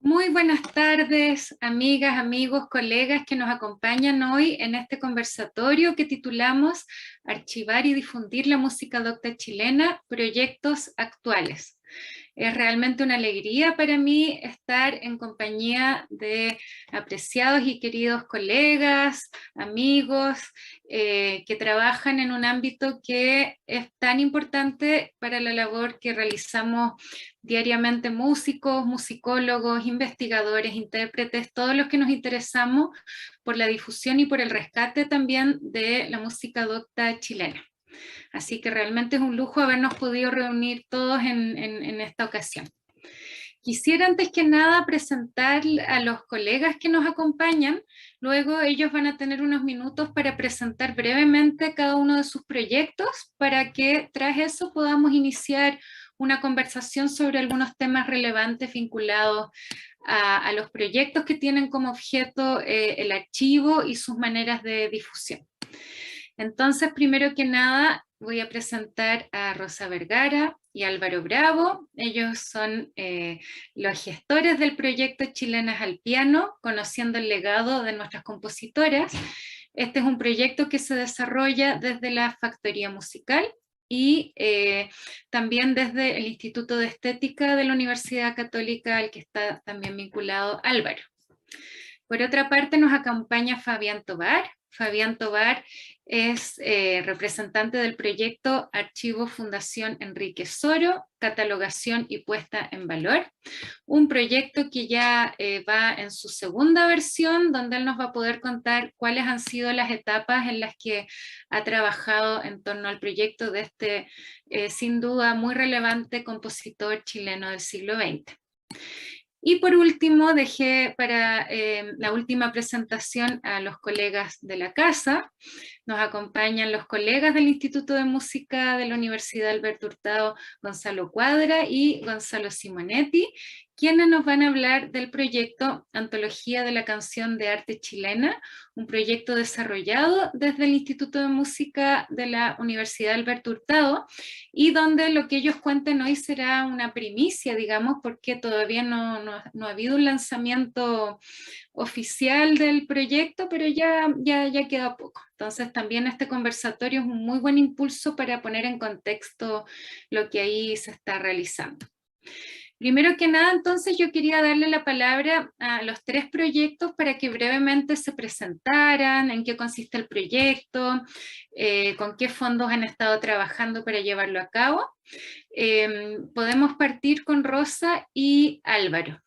Muy buenas tardes, amigas, amigos, colegas que nos acompañan hoy en este conversatorio que titulamos Archivar y difundir la música docta chilena, proyectos actuales. Es realmente una alegría para mí estar en compañía de apreciados y queridos colegas, amigos, que trabajan en un ámbito que es tan importante para la labor que realizamos diariamente músicos, musicólogos, investigadores, intérpretes, todos los que nos interesamos por la difusión y por el rescate también de la música docta chilena. Así que realmente es un lujo habernos podido reunir todos en esta ocasión. Quisiera antes que nada presentar a los colegas que nos acompañan, luego ellos van a tener unos minutos para presentar brevemente cada uno de sus proyectos, para que tras eso podamos iniciar una conversación sobre algunos temas relevantes vinculados a los proyectos que tienen como objeto el archivo y sus maneras de difusión. Entonces, primero que nada, voy a presentar a Rosa Vergara y Álvaro Bravo. Ellos son los gestores del proyecto Chilenas al Piano, conociendo el legado de nuestras compositoras. Este es un proyecto que se desarrolla desde la Factoría Musical y también desde el Instituto de Estética de la Universidad Católica, al que está también vinculado Álvaro. Por otra parte, nos acompaña Fabián Tobar. Fabián Tobar es representante del proyecto Archivo Fundación Enrique Soro, Catalogación y Puesta en Valor, un proyecto que ya va en su segunda versión, donde él nos va a poder contar cuáles han sido las etapas en las que ha trabajado en torno al proyecto de este, sin duda, muy relevante compositor chileno del siglo XX. Y por último, dejé para la última presentación a los colegas de la casa. Nos acompañan los colegas del Instituto de Música de la Universidad Alberto Hurtado, Gonzalo Cuadra y Gonzalo Simonetti, quienes nos van a hablar del proyecto Antología de la Canción de Arte Chilena, un proyecto desarrollado desde el Instituto de Música de la Universidad Alberto Hurtado, y donde lo que ellos cuenten hoy será una primicia, digamos, porque todavía no ha habido un lanzamiento oficial del proyecto, pero ya queda poco. Entonces también este conversatorio es un muy buen impulso para poner en contexto lo que ahí se está realizando. Primero que nada, entonces yo quería darle la palabra a los tres proyectos para que brevemente se presentaran, en qué consiste el proyecto, con qué fondos han estado trabajando para llevarlo a cabo. Podemos partir con Rosa y Álvaro.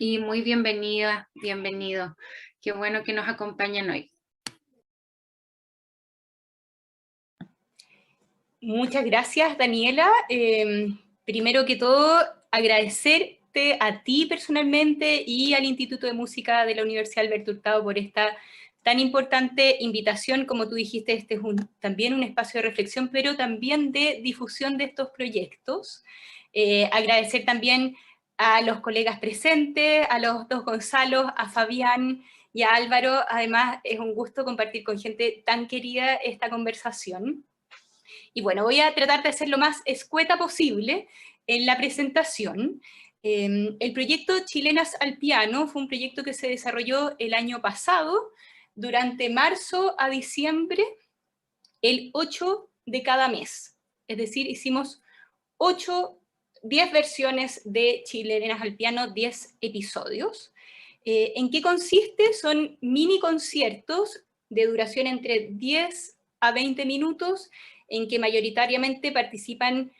Y muy bienvenida, bienvenido. Qué bueno que nos acompañan hoy. Muchas gracias, Daniela. Primero que todo, agradecerte a ti personalmente y al Instituto de Música de la Universidad Alberto Hurtado por esta tan importante invitación. Como tú dijiste, este es también un espacio de reflexión, pero también de difusión de estos proyectos. Agradecer también a los colegas presentes, a los dos Gonzalos, a Fabián y a Álvaro. Además, es un gusto compartir con gente tan querida esta conversación. Y bueno, voy a tratar de ser lo más escueta posible en la presentación. El proyecto Chilenas al Piano fue un proyecto que se desarrolló el año pasado, durante marzo a diciembre, el 8 de cada mes. Es decir, hicimos 10 versiones de Chilenas al Piano, 10 episodios. ¿En qué consiste? Son mini conciertos de duración entre 10 a 20 minutos, en que mayoritariamente participan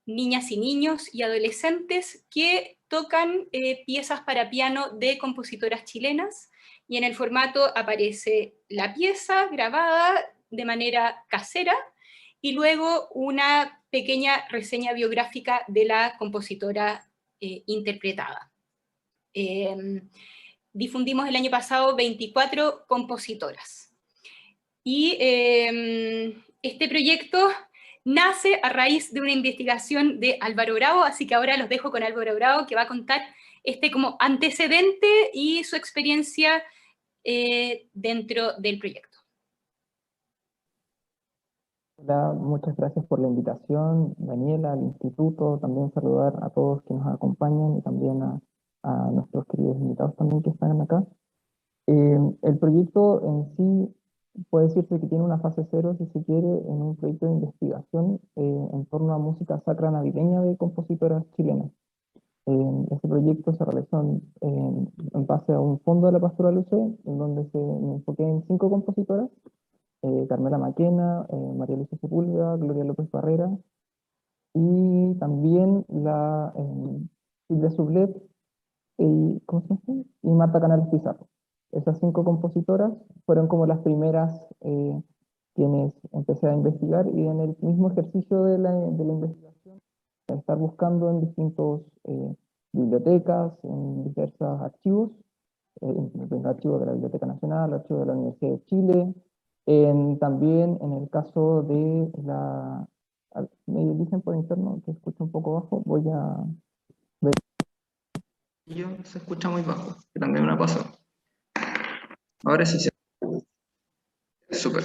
niñas y niños y adolescentes que tocan piezas para piano de compositoras chilenas, y en el formato aparece la pieza grabada de manera casera y luego una pequeña reseña biográfica de la compositora interpretada. Difundimos el año pasado 24 compositoras. Y este proyecto nace a raíz de una investigación de Álvaro Bravo, así que ahora los dejo con Álvaro Bravo, que va a contar este como antecedente y su experiencia dentro del proyecto. Hola, muchas gracias por la invitación, Daniela, al instituto, también saludar a todos que nos acompañan y también a a nuestros queridos invitados también que están acá. El proyecto en sí puede decirse que tiene una fase cero, si se quiere, en un proyecto de investigación en torno a música sacra navideña de compositoras chilenas. Este proyecto se realizó en base a un fondo de la Pastoral UC, en donde me enfoqué en 5 compositoras: Carmela Maquena, María Luisa Sepúlveda, Gloria López Barrera, y también la Silvia Sublet ¿cómo se llama? Y Marta Canales Pizarro. Esas 5 compositoras fueron como las primeras quienes empecé a investigar, y en el mismo ejercicio de la investigación, estar buscando en distintos bibliotecas, en diversos archivos, en archivos de la Biblioteca Nacional, archivos de la Universidad de Chile, también en el caso de la... Me dicen por interno que escucho un poco bajo, voy a ver. Se escucha muy bajo, que también me ha pasado. Ahora sí se... Súper.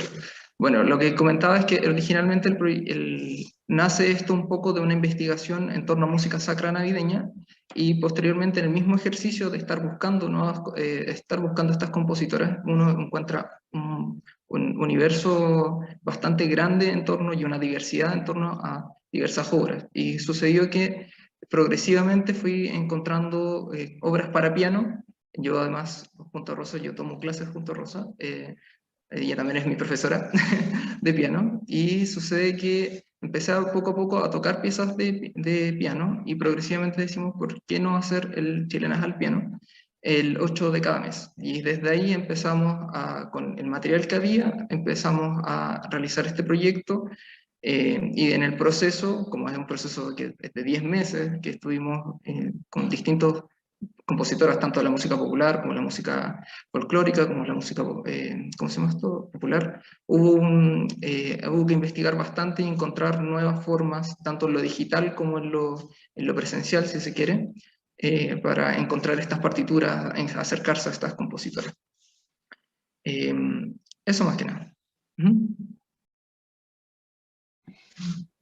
Bueno, lo que comentaba es que originalmente nace esto un poco de una investigación en torno a música sacra navideña, y posteriormente en el mismo ejercicio de estar buscando estas compositoras, uno encuentra un universo bastante grande en torno, y una diversidad en torno a diversas obras. Y sucedió que progresivamente fui encontrando obras para piano. Yo además, junto a Rosa, yo tomo clases junto a Rosa, ella también es mi profesora de piano, y sucede que empecé poco a poco a tocar piezas de piano, y progresivamente decimos, ¿por qué no hacer el Chilenas al piano el 8 de cada mes? Y desde ahí empezamos con el material que había, empezamos a realizar este proyecto, y en el proceso, como es un proceso que es de 10 meses, que estuvimos con distintos compositoras, tanto de la música popular como la música folclórica, como la música, ¿cómo se llama esto? Popular. Hubo que investigar bastante y encontrar nuevas formas, tanto en lo digital como en lo presencial, si se quiere, para encontrar estas partituras, acercarse a estas compositoras. Eso más que nada.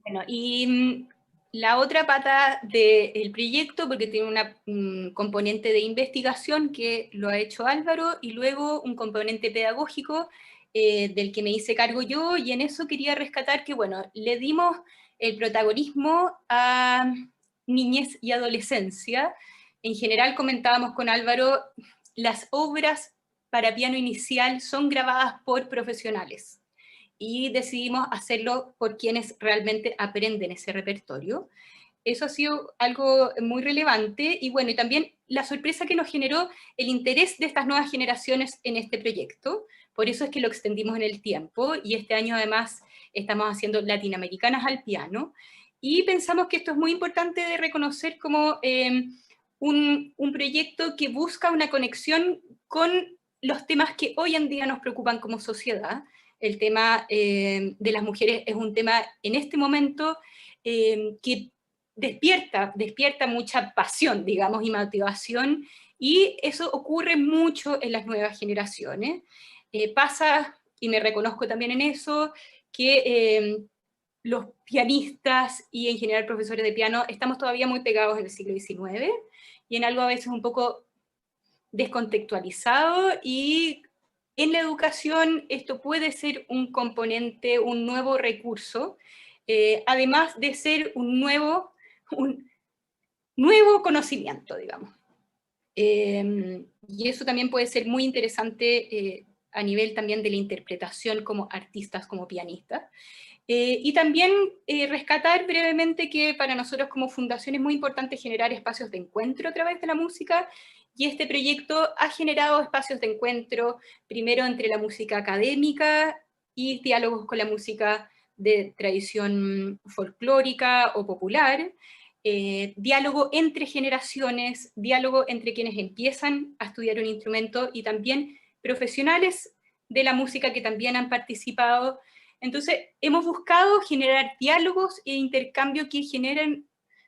Bueno, y la otra pata del proyecto, porque tiene un componente de investigación que lo ha hecho Álvaro, y luego un componente pedagógico del que me hice cargo yo, y en eso quería rescatar que, bueno, le dimos el protagonismo a niñez y adolescencia. En general comentábamos con Álvaro, las obras para piano inicial son grabadas por profesionales, y decidimos hacerlo por quienes realmente aprenden ese repertorio. Eso ha sido algo muy relevante, y bueno, y también la sorpresa que nos generó el interés de estas nuevas generaciones en este proyecto. Por eso es que lo extendimos en el tiempo, y este año además estamos haciendo Latinoamericanas al piano, y pensamos que esto es muy importante de reconocer como un proyecto que busca una conexión con los temas que hoy en día nos preocupan como sociedad. El tema de las mujeres es un tema en este momento que despierta mucha pasión, digamos, y motivación, y eso ocurre mucho en las nuevas generaciones. Pasa, y me reconozco también en eso, que los pianistas y en general profesores de piano estamos todavía muy pegados en el siglo XIX, y en algo a veces un poco descontextualizado, y en la educación esto puede ser un componente, un nuevo recurso, además de ser un nuevo conocimiento, digamos. Y eso también puede ser muy interesante a nivel también de la interpretación como artistas, como pianistas. Y también rescatar brevemente que para nosotros como fundación es muy importante generar espacios de encuentro a través de la música, y este proyecto ha generado espacios de encuentro, primero entre la música académica y diálogos con la música de tradición folclórica o popular, diálogo entre generaciones, diálogo entre quienes empiezan a estudiar un instrumento y también profesionales de la música que también han participado. Entonces, hemos buscado generar diálogos e intercambio que generen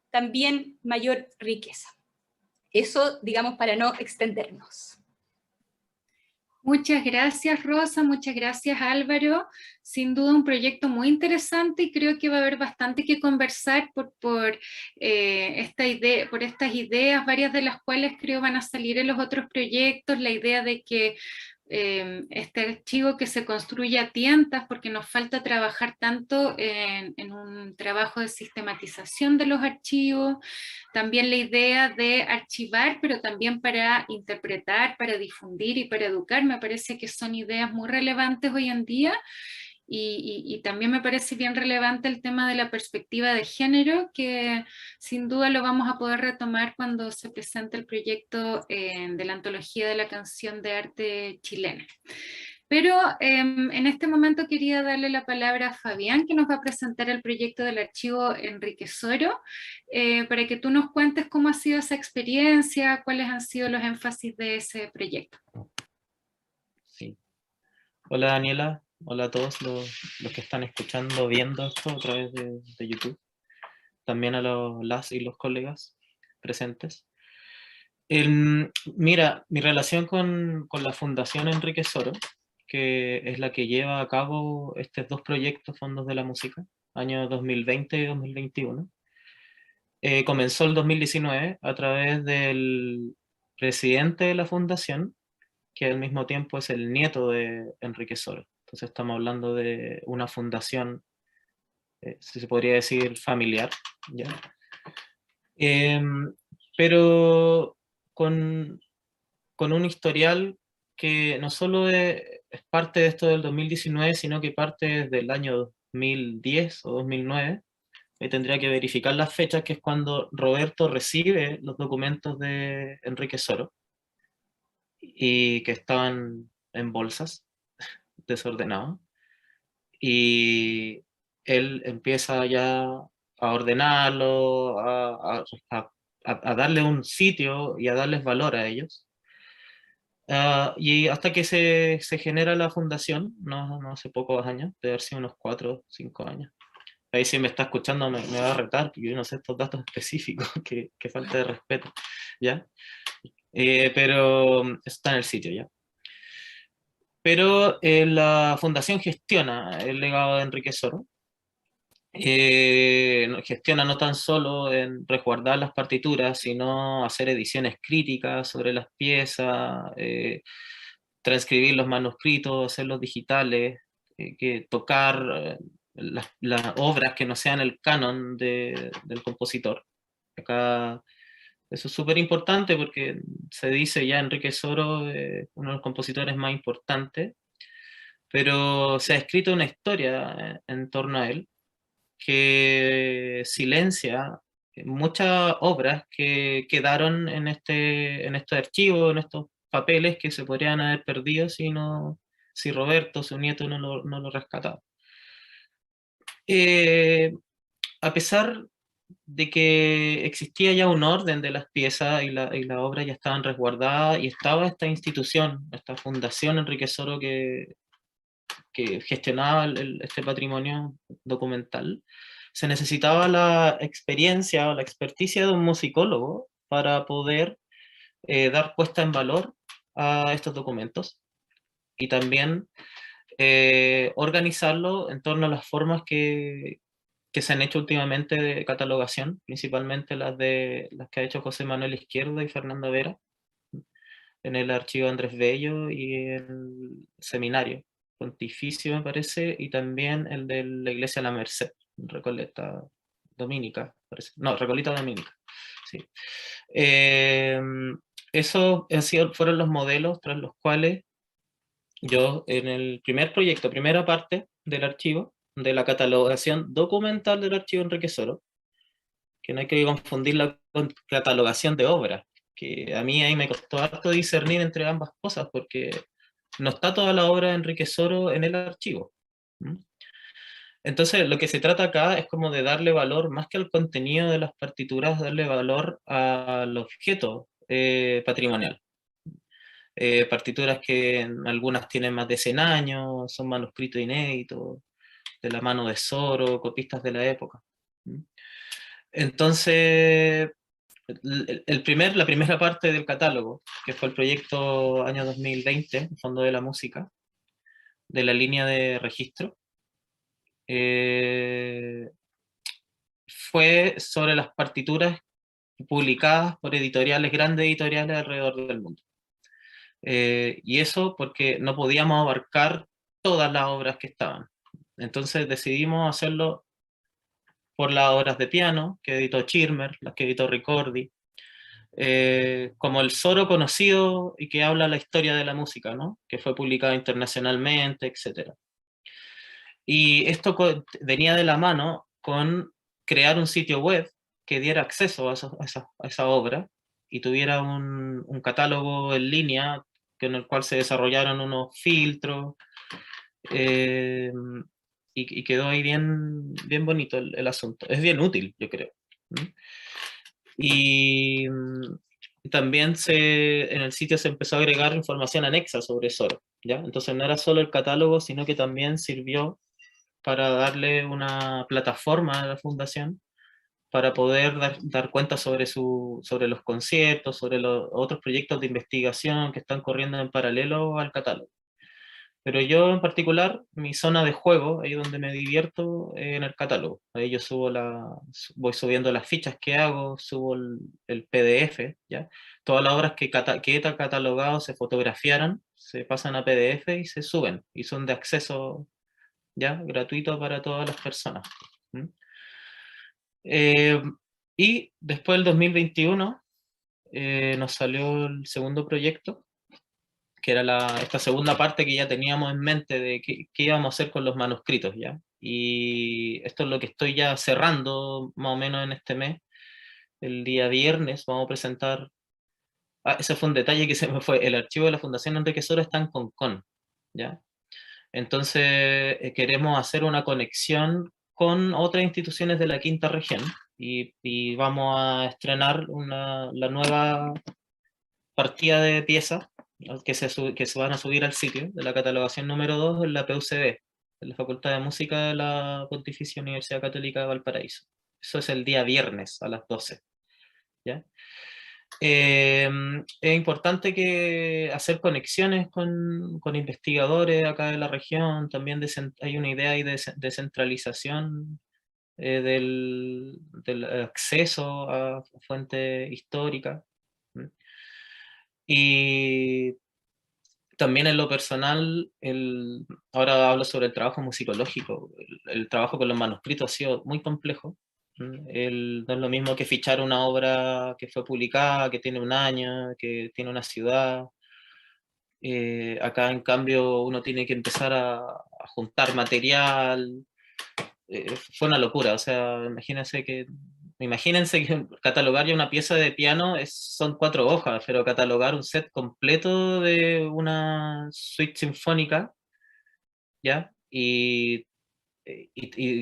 también mayor riqueza. Eso, digamos, para no extendernos. Muchas gracias, Rosa, muchas gracias, Álvaro. Sin duda un proyecto muy interesante y creo que va a haber bastante que conversar por estas ideas, varias de las cuales creo van a salir en los otros proyectos, la idea de que este archivo que se construye a tientas, porque nos falta trabajar tanto en un trabajo de sistematización de los archivos, también la idea de archivar, pero también para interpretar, para difundir y para educar, me parece que son ideas muy relevantes hoy en día. Y también me parece bien relevante el tema de la perspectiva de género, que sin duda lo vamos a poder retomar cuando se presente el proyecto de la antología de la canción de arte chilena. Pero en este momento quería darle la palabra a Fabián, que nos va a presentar el proyecto del archivo Enrique Soro, para que tú nos cuentes cómo ha sido esa experiencia, cuáles han sido los énfasis de ese proyecto. Sí. Hola Daniela, hola a todos los que están escuchando, viendo esto a través de YouTube, también a las y los colegas presentes. Mira, mi relación con la Fundación Enrique Soro, que es la que lleva a cabo estos dos proyectos Fondos de la Música, años 2020 y 2021, comenzó el 2019 a través del presidente de la fundación, que al mismo tiempo es el nieto de Enrique Soro. Entonces estamos hablando de una fundación, si se podría decir, familiar, ¿ya? Pero con un historial que no solo es parte de esto del 2019, sino que parte desde el año 2010 o 2009. Tendría que verificar las fechas, que es cuando Roberto recibe los documentos de Enrique Soro y que estaban en bolsas, desordenados. Y él empieza ya a ordenarlo, a darle un sitio y a darles valor a ellos. Y hasta que se genera la fundación, no hace pocos años, debe haber sido unos 4 o 5 años. Ahí si me está escuchando me va a retar, porque yo no sé estos datos específicos, que falta de respeto, ¿ya? Pero está en el sitio, ¿ya? Pero la fundación gestiona el legado de Enrique Soro. Gestiona no tan solo en resguardar las partituras, sino hacer ediciones críticas sobre las piezas, transcribir los manuscritos, hacerlos digitales, tocar las obras que no sean el canon del compositor. Acá eso es súper importante porque se dice ya Enrique Soro, uno de los compositores más importantes, pero se ha escrito una historia en torno a él que silencia muchas obras que quedaron en este archivo, en estos papeles que se podrían haber perdido si Roberto, su nieto, no lo rescataba. A pesar de que existía ya un orden de las piezas y la obra ya estaban resguardadas y estaba esta institución, esta fundación Enrique Soro que gestionaba este patrimonio documental, se necesitaba la experiencia o la experticia de un musicólogo para poder dar puesta en valor a estos documentos y también organizarlo en torno a las formas que se han hecho últimamente de catalogación, principalmente las que ha hecho José Manuel Izquierdo y Fernando Vera, en el archivo Andrés Bello y en el seminario pontificio, me parece, y también el de la iglesia La Merced, Recoleta Dominica, parece. No, Recoleta Dominica, sí. Esos fueron los modelos tras los cuales yo en el primer proyecto, primera parte del archivo, de la catalogación documental del archivo Enrique Soro, que no hay que confundirla con catalogación de obras, que a mí ahí me costó harto discernir entre ambas cosas, porque no está toda la obra de Enrique Soro en el archivo. Entonces, lo que se trata acá es como de darle valor, más que al contenido de las partituras, darle valor al objeto patrimonial. Partituras que algunas tienen más de 100 años, son manuscritos inéditos, de la mano de Soro, copistas de la época. Entonces, la primera parte del catálogo, que fue el proyecto año 2020, Fondo de la Música, de la línea de registro, fue sobre las partituras publicadas por editoriales, grandes editoriales alrededor del mundo. Y eso porque no podíamos abarcar todas las obras que estaban. Entonces decidimos hacerlo por las obras de piano que editó Schirmer, las que editó Ricordi, como el Soro conocido y que habla la historia de la música, ¿no? Que fue publicado internacionalmente, etc. Y esto venía de la mano con crear un sitio web que diera acceso a esa obra y tuviera un catálogo en línea en el cual se desarrollaron unos filtros, y quedó ahí bien, bien bonito el asunto. Es bien útil, yo creo. Y también en el sitio se empezó a agregar información anexa sobre Soro, ¿ya? Entonces no era solo el catálogo, sino que también sirvió para darle una plataforma a la fundación para poder dar cuenta sobre los conciertos, sobre los otros proyectos de investigación que están corriendo en paralelo al catálogo. Pero yo en particular, mi zona de juego, ahí donde me divierto, en el catálogo. Ahí yo voy subiendo las fichas que hago, subo el PDF, ¿ya? Todas las obras que he catalogado se fotografiaran, se pasan a PDF y se suben, y son de acceso, ¿ya? Gratuito para todas las personas. Y después del 2021 nos salió el segundo proyecto, que era esta segunda parte que ya teníamos en mente de qué íbamos a hacer con los manuscritos, ¿ya? Y esto es lo que estoy ya cerrando más o menos en este mes. El día viernes vamos a presentar... ese fue un detalle que se me fue. El archivo de la Fundación Enrique Soro está en Concón, ¿ya? Entonces queremos hacer una conexión con otras instituciones de la quinta región y vamos a estrenar la nueva partida de piezas que se van a subir al sitio de la catalogación número 2 en la PUCB, en la Facultad de Música de la Pontificia Universidad Católica de Valparaíso. Eso es el día viernes a las 12. ¿Ya? Es importante hacer conexiones con investigadores acá de la región, también hay una idea ahí de descentralización del acceso a fuentes históricas. Y también en lo personal, ahora hablo sobre el trabajo musicológico, el trabajo con los manuscritos ha sido muy complejo. No es lo mismo que fichar una obra que fue publicada, que tiene un año, que tiene una ciudad. Acá, en cambio, uno tiene que empezar a juntar material. Fue una locura, o sea, imagínense que catalogar ya una pieza de piano son 4 hojas, pero catalogar un set completo de una suite sinfónica, ¿ya? Y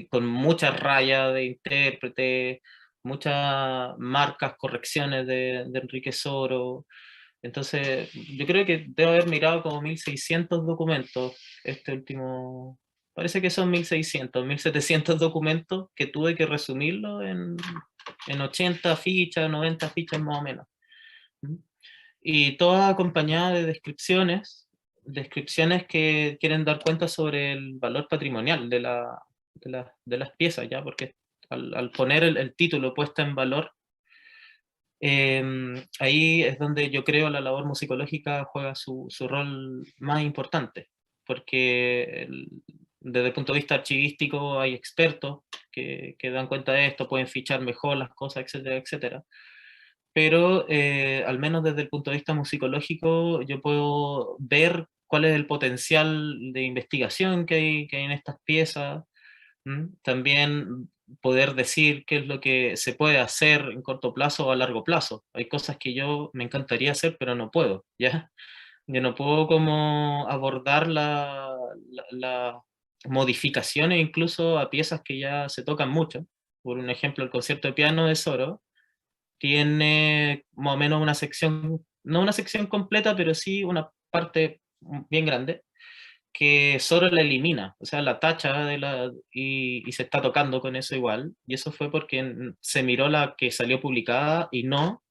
con muchas rayas de intérprete, muchas marcas, correcciones de Enrique Soro. Entonces, yo creo que debo haber mirado como 1600 documentos este último... Parece que son 1600, 1700 documentos que tuve que resumirlo en 80 fichas, 90 fichas más o menos. Y todas acompañadas de descripciones que quieren dar cuenta sobre el valor patrimonial de las piezas, ¿ya? Porque al poner el título puesta en valor, ahí es donde yo creo la labor musicológica juega su rol más importante, porque desde el punto de vista archivístico hay expertos que dan cuenta de esto, pueden fichar mejor las cosas, etcétera, etcétera. Pero al menos desde el punto de vista musicológico yo puedo ver cuál es el potencial de investigación que hay en estas piezas. También poder decir qué es lo que se puede hacer en corto plazo o a largo plazo. Hay cosas que me encantaría hacer, pero no puedo, ¿ya? Yo no puedo como abordar las modificaciones incluso a piezas que ya se tocan mucho. Por un ejemplo, el concierto de piano de Soro tiene más o menos una sección, no una sección completa, pero sí una parte bien grande, que Soro la elimina, o sea, la tacha y se está tocando con eso igual, y eso fue porque se miró la que salió publicada y no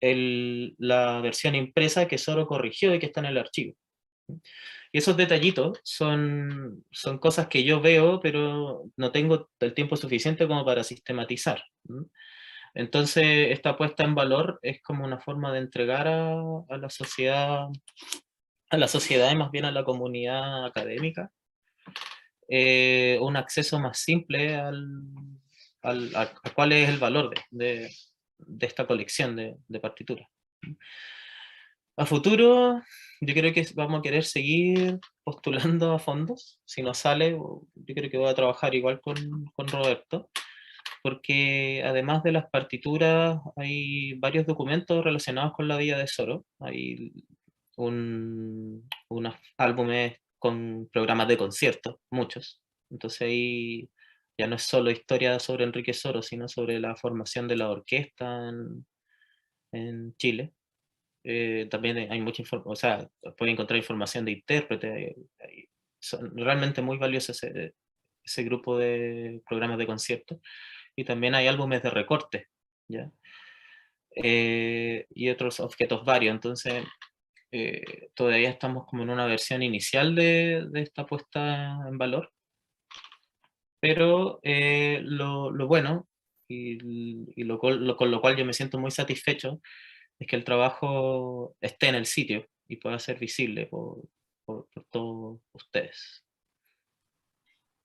la versión impresa que Soro corrigió y que está en el archivo. Y esos detallitos son cosas que yo veo, pero no tengo el tiempo suficiente como para sistematizar. Entonces, esta puesta en valor es como una forma de entregar a la sociedad y más bien a la comunidad académica, un acceso más simple a cuál es el valor de esta colección de partituras. A futuro, yo creo que vamos a querer seguir postulando a fondos. Si no sale, yo creo que voy a trabajar igual con Roberto, porque además de las partituras, hay varios documentos relacionados con la vida de Soro. Hay unos álbumes con programas de conciertos, muchos. Entonces ahí ya no es solo historia sobre Enrique Soro, sino sobre la formación de la orquesta en Chile. También hay mucha información, o sea, puede encontrar información de intérpretes. Son realmente muy valiosos ese grupo de programas de conciertos. Y también hay álbumes de recorte, ¿ya? Y otros objetos varios. Entonces, todavía estamos como en una versión inicial de esta puesta en valor. Pero lo bueno, con lo cual yo me siento muy satisfecho, es que el trabajo esté en el sitio y pueda ser visible por todos ustedes.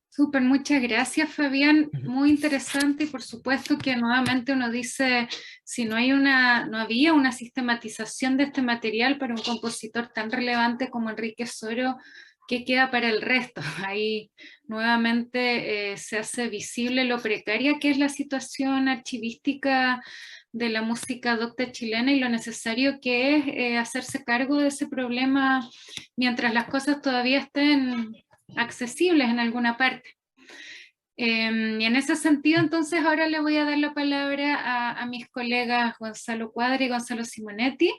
Súper, muchas gracias, Fabián. Muy interesante, y por supuesto que nuevamente uno dice, si no había una sistematización de este material para un compositor tan relevante como Enrique Soro, ¿qué queda para el resto? Ahí nuevamente se hace visible lo precaria que es la situación archivística de la música docta chilena y lo necesario que es hacerse cargo de ese problema mientras las cosas todavía estén accesibles en alguna parte. Y en ese sentido, entonces, ahora le voy a dar la palabra a mis colegas Gonzalo Cuadra y Gonzalo Simonetti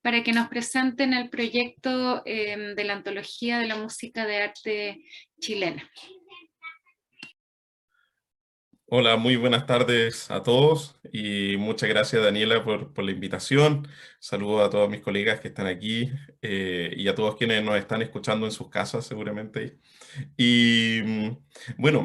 para que nos presenten el proyecto de la Antología de la Música de Arte Chilena. Hola, muy buenas tardes a todos y muchas gracias, Daniela, por la invitación. Saludo a todos mis colegas que están aquí y a todos quienes nos están escuchando en sus casas seguramente. Y bueno,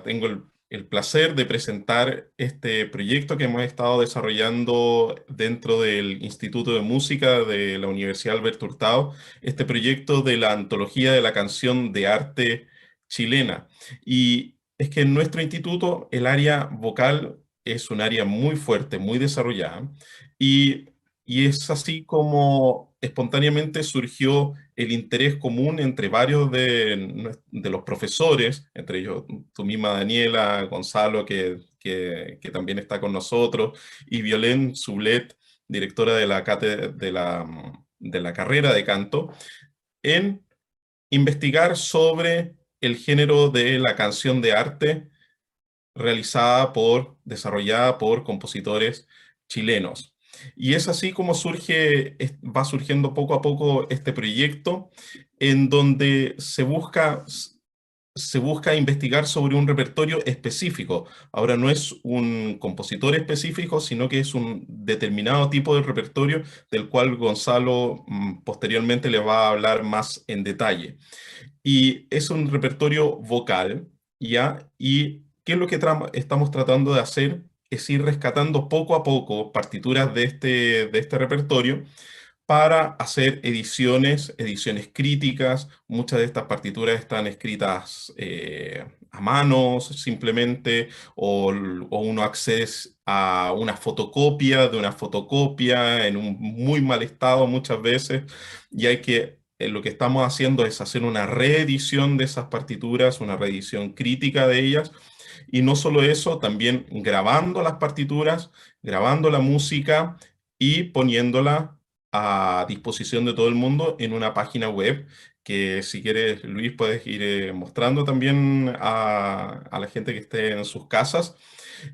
tengo el placer de presentar este proyecto que hemos estado desarrollando dentro del Instituto de Música de la Universidad Alberto Hurtado, este proyecto de la Antología de la Canción de Arte Chilena. Y es que en nuestro instituto el área vocal es un área muy fuerte, muy desarrollada, y, y es así como espontáneamente surgió el interés común entre varios de los profesores, entre ellos tú misma, Daniela, Gonzalo, que también está con nosotros, y Violén Sublet, directora de la cátedra de la carrera de canto, en investigar sobre el género de la canción de arte desarrollada por compositores chilenos. Y es así como va surgiendo poco a poco este proyecto en donde se busca investigar sobre un repertorio específico. Ahora no es un compositor específico, sino que es un determinado tipo de repertorio del cual Gonzalo posteriormente le va a hablar más en detalle. Y es un repertorio vocal, ¿ya? Y ¿qué es lo que estamos tratando de hacer? Es ir rescatando poco a poco partituras de este repertorio para hacer ediciones críticas. Muchas de estas partituras están escritas a manos simplemente, o uno accede a una fotocopia de una fotocopia en un muy mal estado muchas veces, y lo que estamos haciendo es hacer una reedición de esas partituras, una reedición crítica de ellas, y no solo eso, también grabando las partituras, grabando la música y poniéndola a disposición de todo el mundo en una página web que, si quieres, Luis, puedes ir mostrando también a la gente que esté en sus casas,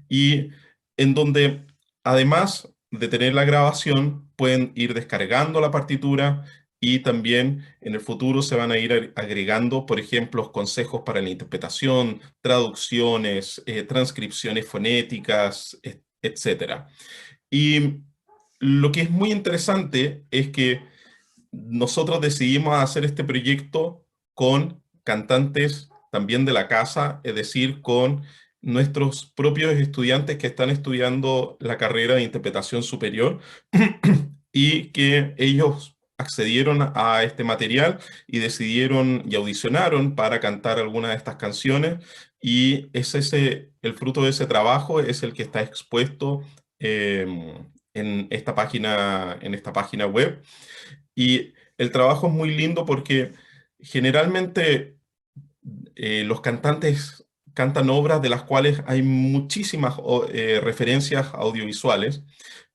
y en donde, además de tener la grabación, pueden ir descargando la partitura y también en el futuro se van a ir agregando, por ejemplo, consejos para la interpretación, traducciones, transcripciones fonéticas, etcétera. Y lo que es muy interesante es que nosotros decidimos hacer este proyecto con cantantes también de la casa, es decir, con nuestros propios estudiantes que están estudiando la carrera de interpretación superior y que ellos accedieron a este material y decidieron y audicionaron para cantar algunas de estas canciones, y es el fruto de ese trabajo es el que está expuesto en esta página web. Y el trabajo es muy lindo porque generalmente los cantantes cantan obras de las cuales hay muchísimas referencias audiovisuales,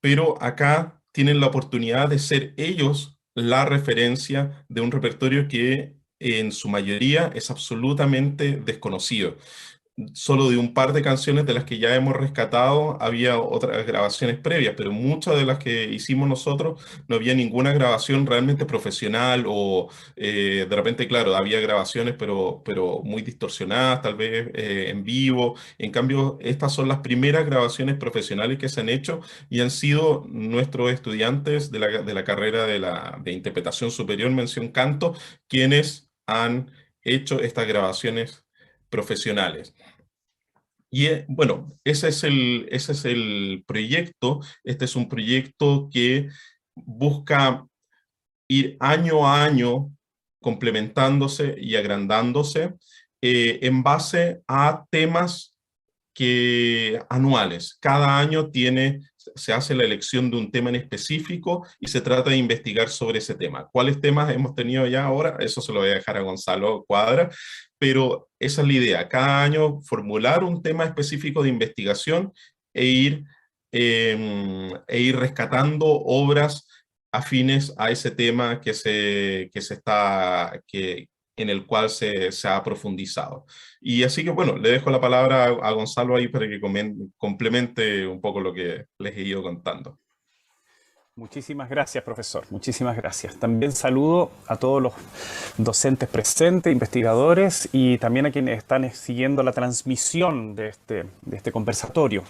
pero acá tienen la oportunidad de ser ellos la referencia de un repertorio que en su mayoría es absolutamente desconocido. Solo de un par de canciones de las que ya hemos rescatado había otras grabaciones previas, pero muchas de las que hicimos nosotros no había ninguna grabación realmente profesional, o de repente, claro, había grabaciones, pero muy distorsionadas, tal vez en vivo. En cambio, estas son las primeras grabaciones profesionales que se han hecho y han sido nuestros estudiantes de la carrera de interpretación superior, mención canto, quienes han hecho estas grabaciones profesionales. Y bueno, ese es el proyecto. Este es un proyecto que busca ir año a año complementándose y agrandándose en base a temas anuales. Cada año se hace la elección de un tema en específico y se trata de investigar sobre ese tema. ¿Cuáles temas hemos tenido ya ahora? Eso se lo voy a dejar a Gonzalo Cuadra, pero esa es la idea. Cada año formular un tema específico de investigación e ir rescatando obras afines a ese tema en el cual se ha profundizado. Y así que, bueno, le dejo la palabra a Gonzalo ahí para que complemente un poco lo que les he ido contando. Muchísimas gracias, profesor. Muchísimas gracias. También saludo a todos los docentes presentes, investigadores, y también a quienes están siguiendo la transmisión de este conversatorio.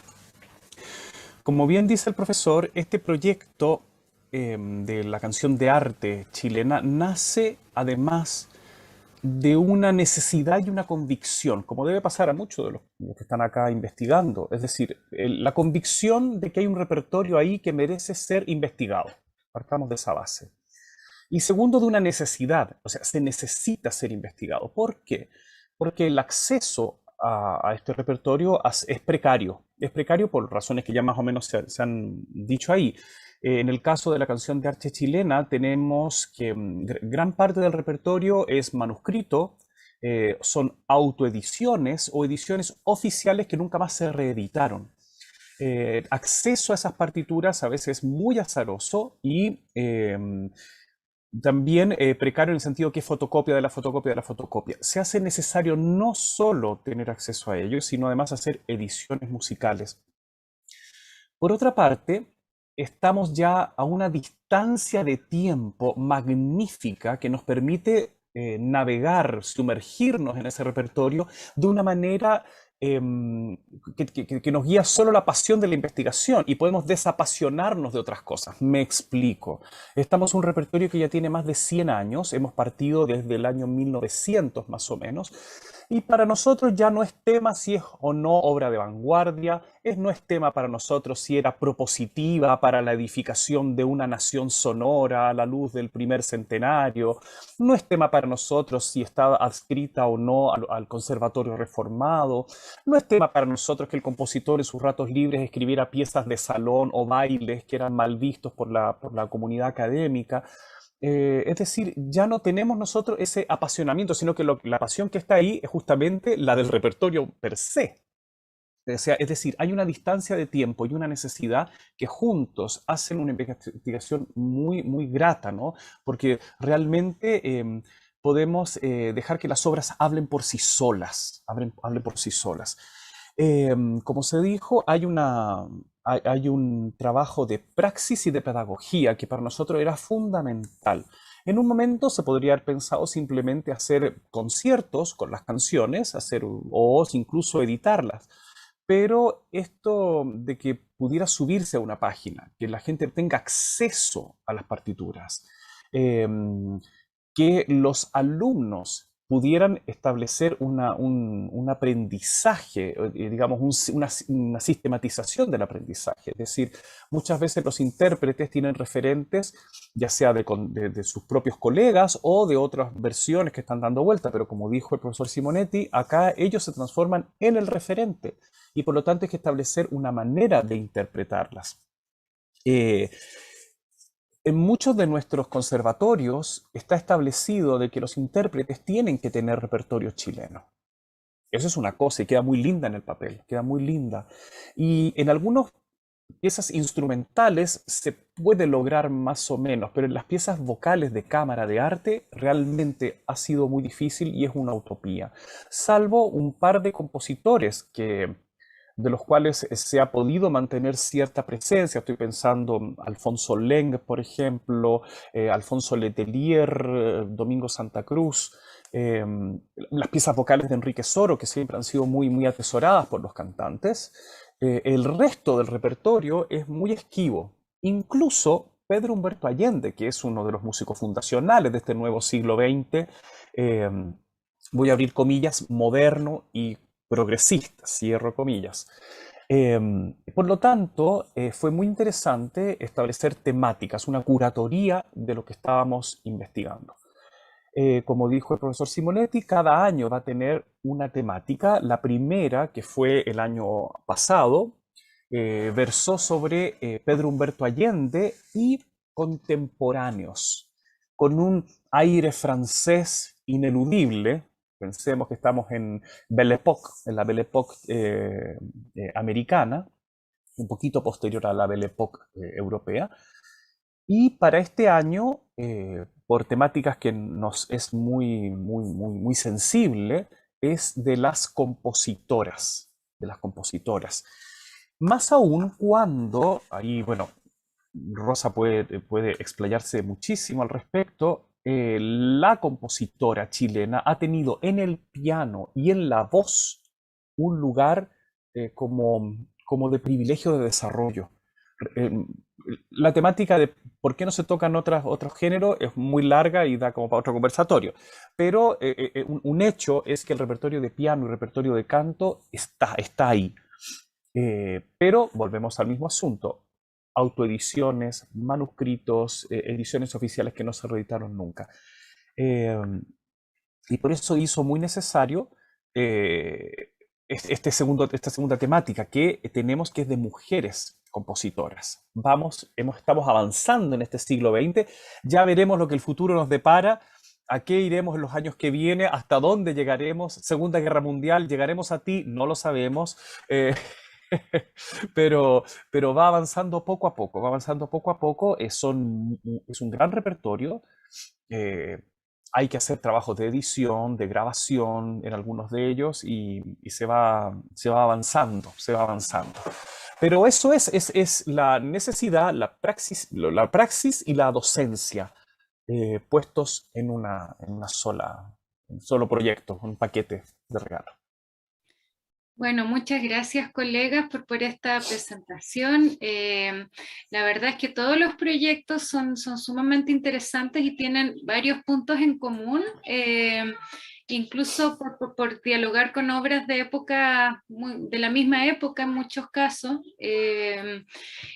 Como bien dice el profesor, este proyecto de la canción de arte chilena nace además de una necesidad y una convicción, como debe pasar a muchos de los que están acá investigando. Es decir, la convicción de que hay un repertorio ahí que merece ser investigado. Partamos de esa base. Y segundo, de una necesidad, o sea, se necesita ser investigado. ¿Por qué? Porque el acceso a este repertorio es precario. Es precario por razones que ya más o menos se han dicho ahí. En el caso de la canción de arte chilena, tenemos que gran parte del repertorio es manuscrito, son autoediciones o ediciones oficiales que nunca más se reeditaron. Acceso a esas partituras a veces es muy azaroso y también precario en el sentido que es fotocopia de la fotocopia de la fotocopia. Se hace necesario no solo tener acceso a ello, sino además hacer ediciones musicales. Por otra parte, estamos ya a una distancia de tiempo magnífica que nos permite navegar, sumergirnos en ese repertorio de una manera que nos guía solo la pasión de la investigación, y podemos desapasionarnos de otras cosas. Me explico. Estamos en un repertorio que ya tiene más de 100 años, hemos partido desde el año 1900 más o menos, y para nosotros ya no es tema si es o no obra de vanguardia, no es tema para nosotros si era propositiva para la edificación de una nación sonora a la luz del primer centenario, no es tema para nosotros si estaba adscrita o no al Conservatorio Reformado, no es tema para nosotros que el compositor en sus ratos libres escribiera piezas de salón o bailes que eran mal vistos por la comunidad académica. Es decir, ya no tenemos nosotros ese apasionamiento, sino que la pasión que está ahí es justamente la del repertorio per se. O sea, es decir, hay una distancia de tiempo y una necesidad que juntos hacen una investigación muy, muy grata, ¿no? Porque realmente podemos dejar que las obras hablen por sí solas, hablen por sí solas. Como se dijo, hay un trabajo de praxis y de pedagogía que para nosotros era fundamental. En un momento se podría haber pensado simplemente hacer conciertos con las canciones, o incluso editarlas. Pero esto de que pudiera subirse a una página, que la gente tenga acceso a las partituras, que los alumnos pudieran establecer un aprendizaje, digamos, una sistematización del aprendizaje. Es decir, muchas veces los intérpretes tienen referentes, ya sea de sus propios colegas o de otras versiones que están dando vuelta, pero como dijo el profesor Simonetti, acá ellos se transforman en el referente y por lo tanto hay que establecer una manera de interpretarlas. En muchos de nuestros conservatorios está establecido de que los intérpretes tienen que tener repertorio chileno. Eso es una cosa y queda muy linda en el papel, queda muy linda. Y en algunas piezas instrumentales se puede lograr más o menos, pero en las piezas vocales de cámara de arte realmente ha sido muy difícil y es una utopía. Salvo un par de compositores de los cuales se ha podido mantener cierta presencia. Estoy pensando Alfonso Leng, por ejemplo, Alfonso Letelier, Domingo Santa Cruz, las piezas vocales de Enrique Soro, que siempre han sido muy, muy atesoradas por los cantantes. El resto del repertorio es muy esquivo. Incluso Pedro Humberto Allende, que es uno de los músicos fundacionales de este nuevo siglo XX, voy a abrir comillas, moderno y progresista, cierro comillas. Por lo tanto, fue muy interesante establecer temáticas, una curatoría de lo que estábamos investigando. Como dijo el profesor Simonetti, cada año va a tener una temática. La primera, que fue el año pasado, versó sobre Pedro Humberto Allende y contemporáneos, con un aire francés ineludible. Pensemos que estamos en Belle Époque, en la Belle Époque americana, un poquito posterior a la Belle Époque europea. Y para este año, por temáticas que nos es muy, muy, muy, muy sensible, es de las compositoras, Más aún cuando, ahí, bueno, Rosa puede explayarse muchísimo al respecto, la compositora chilena ha tenido en el piano y en la voz un lugar como de privilegio de desarrollo. La temática de por qué no se tocan otros géneros es muy larga y da como para otro conversatorio, pero un hecho es que el repertorio de piano y repertorio de canto está ahí. Pero volvemos al mismo asunto. Autoediciones, manuscritos, ediciones oficiales que no se reeditaron nunca. Y por eso hizo muy necesario esta segunda temática que tenemos, que es de mujeres compositoras. Estamos avanzando en este siglo XX, ya veremos lo que el futuro nos depara, a qué iremos en los años que vienen, hasta dónde llegaremos, Segunda Guerra Mundial, llegaremos a ti, no lo sabemos. Pero va avanzando poco a poco, es un gran repertorio. Hay que hacer trabajos de edición, de grabación en algunos de ellos y se va avanzando. Pero eso es la necesidad, la praxis y la docencia puestos en un solo proyecto, un paquete de regalo. Bueno, muchas gracias, colegas, por esta presentación. La verdad es que todos los proyectos son sumamente interesantes y tienen varios puntos en común, incluso por dialogar con obras de de la misma época en muchos casos,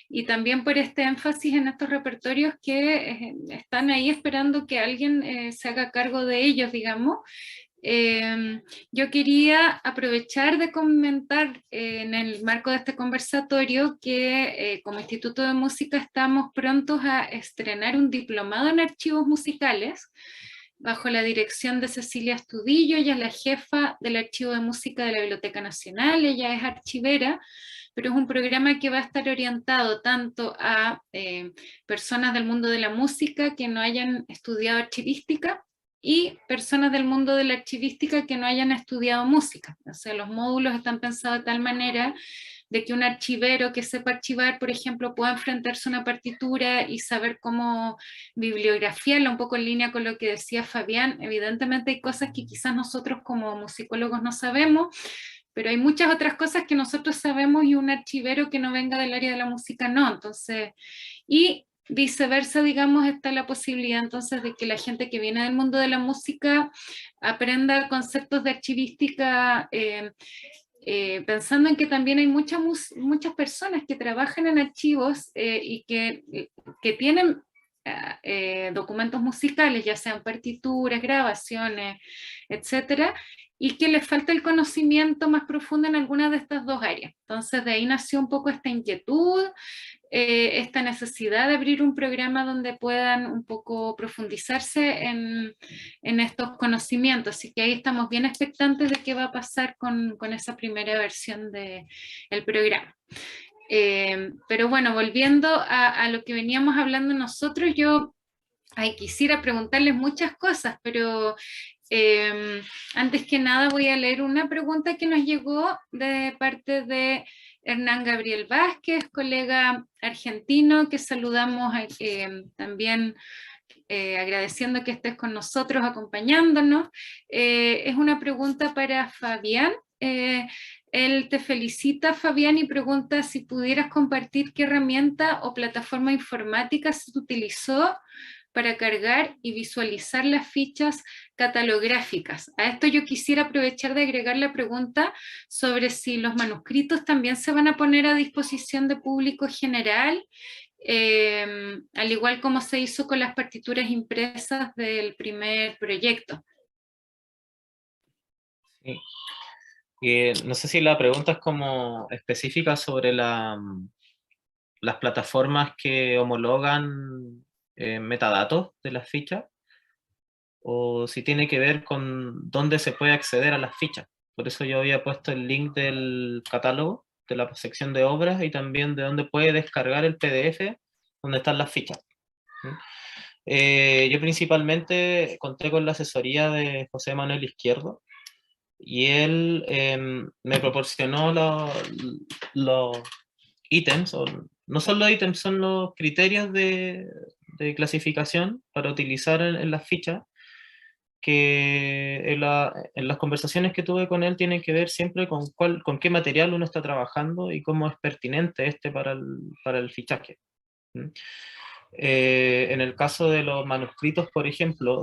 y también por este énfasis en estos repertorios que están ahí esperando que alguien se haga cargo de ellos, digamos. Yo quería aprovechar de comentar en el marco de este conversatorio que como Instituto de Música estamos prontos a estrenar un diplomado en archivos musicales bajo la dirección de Cecilia Astudillo. Ella es la jefa del Archivo de Música de la Biblioteca Nacional, ella es archivera, pero es un programa que va a estar orientado tanto a personas del mundo de la música que no hayan estudiado archivística y personas del mundo de la archivística que no hayan estudiado música. O sea, los módulos están pensados de tal manera de que un archivero que sepa archivar, por ejemplo, pueda enfrentarse a una partitura y saber cómo bibliografiarla, un poco en línea con lo que decía Fabián. Evidentemente hay cosas que quizás nosotros como musicólogos no sabemos, pero hay muchas otras cosas que nosotros sabemos y un archivero que no venga del área de la música no. Entonces, y viceversa, digamos, está la posibilidad entonces de que la gente que viene del mundo de la música aprenda conceptos de archivística, pensando en que también hay muchas personas que trabajan en archivos y que tienen documentos musicales, ya sean partituras, grabaciones, etcétera, y que les falta el conocimiento más profundo en alguna de estas dos áreas. Entonces de ahí nació un poco esta inquietud, esta necesidad de abrir un programa donde puedan un poco profundizarse en estos conocimientos, así que ahí estamos bien expectantes de qué va a pasar con esa primera versión del programa. Pero bueno, volviendo a lo que veníamos hablando nosotros, yo quisiera preguntarles muchas cosas, pero antes que nada voy a leer una pregunta que nos llegó de parte de Hernán Gabriel Vázquez, colega argentino, que saludamos también agradeciendo que estés con nosotros, acompañándonos. Es una pregunta para Fabián. Él te felicita, Fabián, y pregunta si pudieras compartir qué herramienta o plataforma informática se utilizó para cargar y visualizar las fichas catalográficas. A esto yo quisiera aprovechar de agregar la pregunta sobre si los manuscritos también se van a poner a disposición de público general, al igual como se hizo con las partituras impresas del primer proyecto. Sí. No sé si la pregunta es como específica sobre las plataformas que homologan metadatos de las fichas, o si tiene que ver con dónde se puede acceder a las fichas. Por eso yo había puesto el link del catálogo, de la sección de obras, y también de dónde puede descargar el PDF donde están las fichas. Yo principalmente conté con la asesoría de José Manuel Izquierdo, y él me proporcionó los ítems, o no son los ítems, son los criterios de clasificación para utilizar en las fichas, que en las conversaciones que tuve con él tienen que ver siempre con qué material uno está trabajando y cómo es pertinente para el fichaje. En el caso de los manuscritos, por ejemplo,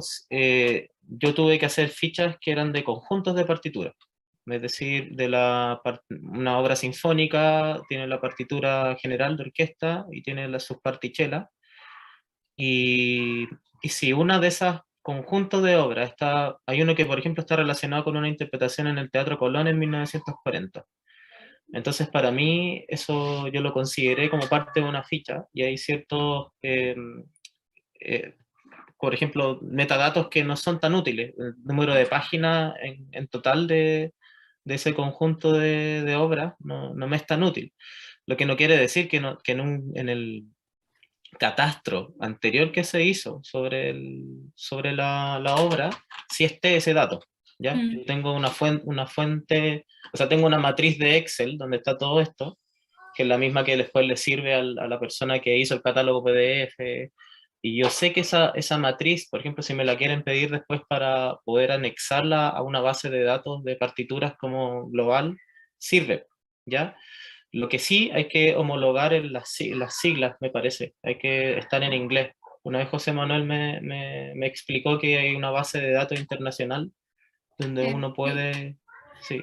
yo tuve que hacer fichas que eran de conjuntos de partituras. Es decir, una obra sinfónica tiene la partitura general de orquesta y tiene sus partichelas. Y si una de esas conjuntos de obras hay uno que, por ejemplo, está relacionado con una interpretación en el Teatro Colón en 1940. Entonces, para mí, eso yo lo consideré como parte de una ficha, y hay ciertos, por ejemplo, metadatos que no son tan útiles. El número de páginas en total de ese conjunto de obras no me es tan útil. Lo que no quiere decir que en el catastro anterior que se hizo sobre la obra, sí esté ese dato. ¿Ya? Yo tengo una fuente, o sea, tengo una matriz de Excel donde está todo esto, que es la misma que después le sirve a la persona que hizo el catálogo PDF, y yo sé que esa matriz, por ejemplo, si me la quieren pedir después para poder anexarla a una base de datos de partituras como global, sirve, ¿ya? Lo que sí hay que homologar en las siglas, me parece, hay que estar en inglés. Una vez José Manuel me explicó que hay una base de datos internacional donde uno puede... Sí.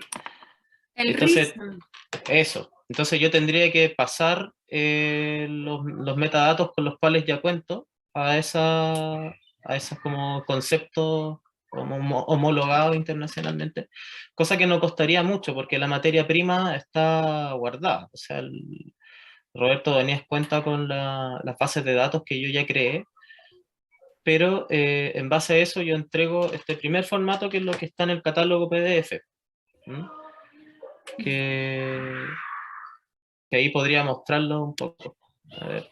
Entonces, eso. Entonces yo tendría que pasar los metadatos con los cuales ya cuento a esos como conceptos como homologados internacionalmente, cosa que no costaría mucho porque la materia prima está guardada. O sea, Roberto Donés cuenta con las bases de datos que yo ya creé, pero en base a eso yo entrego este primer formato, que es lo que está en el catálogo PDF. Que ahí podría mostrarlo un poco. A ver.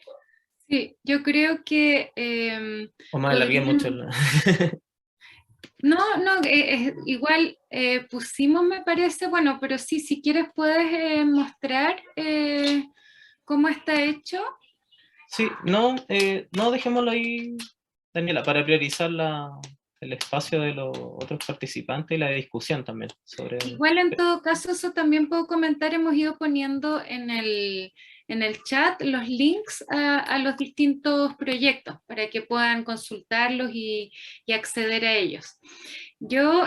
Sí, yo creo que... O me alargué mucho. No, no, igual pusimos, me parece, bueno, pero sí, si quieres puedes mostrar cómo está hecho. Sí, no, no dejémoslo ahí, Daniela, para priorizar el espacio de los otros participantes y la discusión también sobre... Igual en todo caso, eso también puedo comentar, hemos ido poniendo en el chat los links a los distintos proyectos para que puedan consultarlos y acceder a ellos. Yo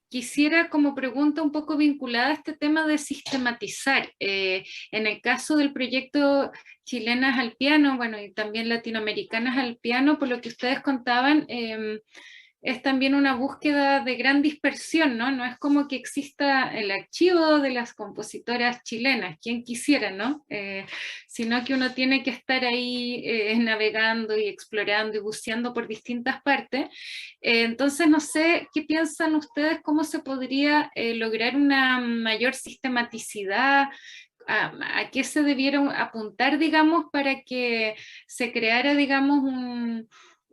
quisiera como pregunta un poco vinculada a este tema de sistematizar. En el caso del proyecto Chilenas al Piano, bueno, y también Latinoamericanas al Piano, por lo que ustedes contaban, es también una búsqueda de gran dispersión, ¿no? No es como que exista el archivo de las compositoras chilenas, quien quisiera, ¿no? Sino que uno tiene que estar ahí navegando y explorando y buceando por distintas partes. Entonces, no sé, ¿qué piensan ustedes? ¿Cómo se podría lograr una mayor sistematicidad? ¿A qué se debieron apuntar, digamos, para que se creara, digamos,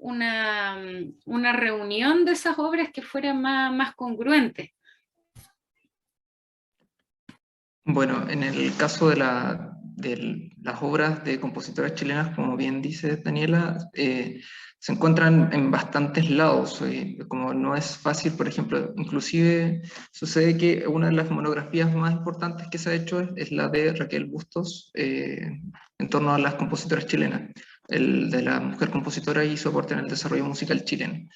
una reunión de esas obras que fuera más congruente? Bueno, en el caso de las obras de compositoras chilenas, como bien dice Daniela, se encuentran en bastantes lados. Como no es fácil, por ejemplo, inclusive sucede que una de las monografías más importantes que se ha hecho es la de Raquel Bustos en torno a las compositoras chilenas, el de la mujer compositora y su aporte en el desarrollo musical chileno.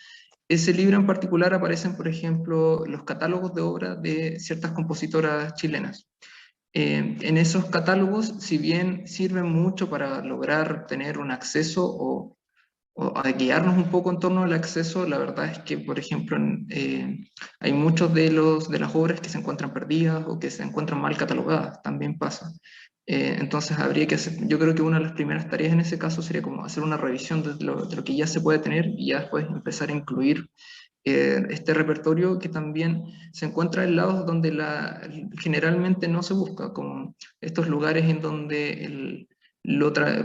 Ese libro en particular aparecen, por ejemplo, los catálogos de obras de ciertas compositoras chilenas. En esos catálogos, si bien sirven mucho para lograr tener un acceso o a guiarnos un poco en torno al acceso, la verdad es que, por ejemplo, hay muchos de las obras que se encuentran perdidas o que se encuentran mal catalogadas, también pasa. Entonces habría que hacer, yo creo que una de las primeras tareas en ese caso sería como hacer una revisión de lo que ya se puede tener y ya después empezar a incluir este repertorio que también se encuentra en lados donde generalmente no se busca, como estos lugares en donde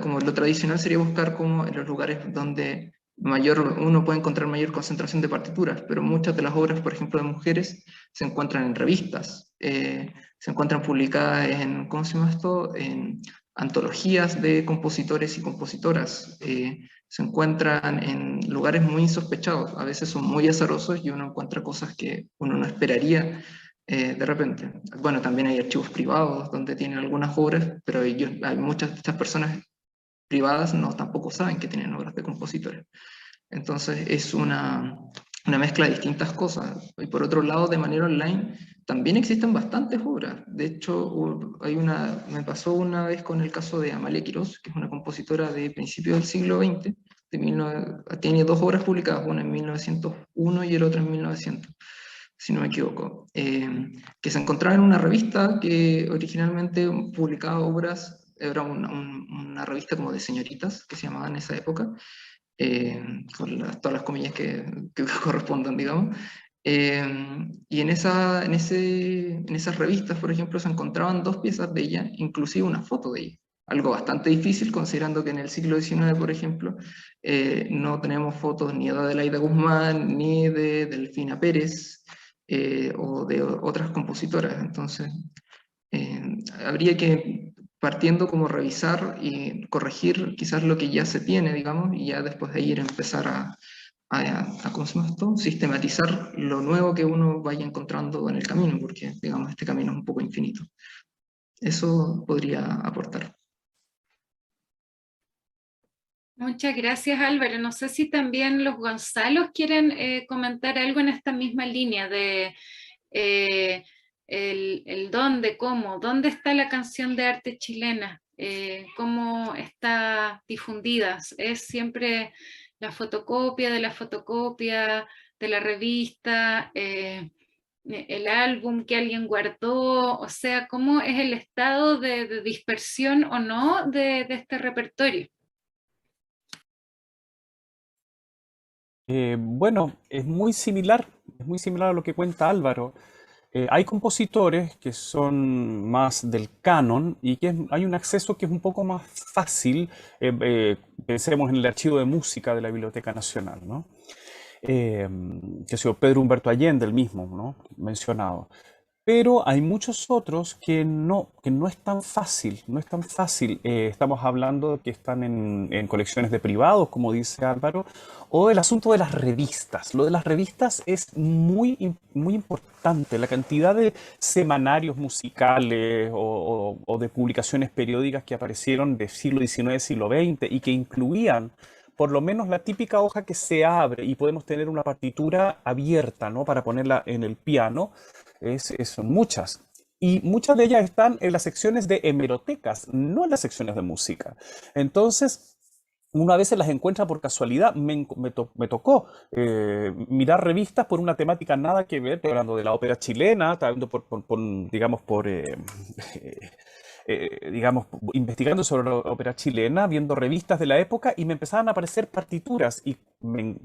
como lo tradicional sería buscar como en los lugares donde uno puede encontrar mayor concentración de partituras, pero muchas de las obras, por ejemplo, de mujeres, se encuentran en revistas, se encuentran publicadas en, ¿cómo se llama esto?, en antologías de compositores y compositoras, se encuentran en lugares muy insospechados, a veces son muy azarosos y uno encuentra cosas que uno no esperaría de repente. Bueno, también hay archivos privados donde tienen algunas obras, pero hay muchas de estas personas privadas tampoco saben que tienen obras de compositores. Entonces es una mezcla de distintas cosas. Y por otro lado, de manera online, también existen bastantes obras. De hecho, me pasó una vez con el caso de Amalia Quirós, que es una compositora de principios del siglo XX, tiene dos obras publicadas, una en 1901 y el otro en 1900, si no me equivoco, que se encontraba en una revista que originalmente publicaba obras, era una revista como de señoritas, que se llamaba en esa época, con todas las comillas que correspondan, digamos. Y en esas revistas, por ejemplo, se encontraban dos piezas de ella, inclusive una foto de ella. Algo bastante difícil, considerando que en el siglo XIX, por ejemplo, no tenemos fotos ni de Adelaida Guzmán, ni de Delfina Pérez, o de otras compositoras. Entonces, habría que, partiendo como revisar y corregir quizás lo que ya se tiene, digamos, y ya después de ir empezar ¿cómo se llama esto? Sistematizar lo nuevo que uno vaya encontrando en el camino, porque, digamos, este camino es un poco infinito. Eso podría aportar. Muchas gracias, Álvaro. No sé si también los Gonzalos quieren comentar algo en esta misma línea de el dónde, cómo, dónde está la canción de arte chilena, cómo está difundida. Es siempre la fotocopia de la fotocopia de la revista, el álbum que alguien guardó, o sea, cómo es el estado de dispersión o no de este repertorio. Bueno, es muy similar a lo que cuenta Álvaro. Hay compositores que son más del canon y hay un acceso que es un poco más fácil. Pensemos en el archivo de música de la Biblioteca Nacional, ¿no? que ha sido Pedro Humberto Allende, el mismo, ¿no? Mencionado. Pero hay muchos otros que no es tan fácil, no es tan fácil. Estamos hablando de que están en colecciones de privados, como dice Álvaro, o el asunto de las revistas. Lo de las revistas es muy importante. La cantidad de semanarios musicales o de publicaciones periódicas que aparecieron de siglo XIX, siglo XX y que incluían por lo menos la típica hoja que se abre y podemos tener una partitura abierta, ¿no? Para ponerla en el piano. Son muchas. Y muchas de ellas están en las secciones de hemerotecas, no en las secciones de música. Entonces, uno a veces las encuentra por casualidad. Me tocó mirar revistas por una temática nada que ver. Estoy hablando de la ópera chilena, estaba viendo digamos, investigando sobre la ópera chilena, viendo revistas de la época y me empezaban a aparecer partituras y me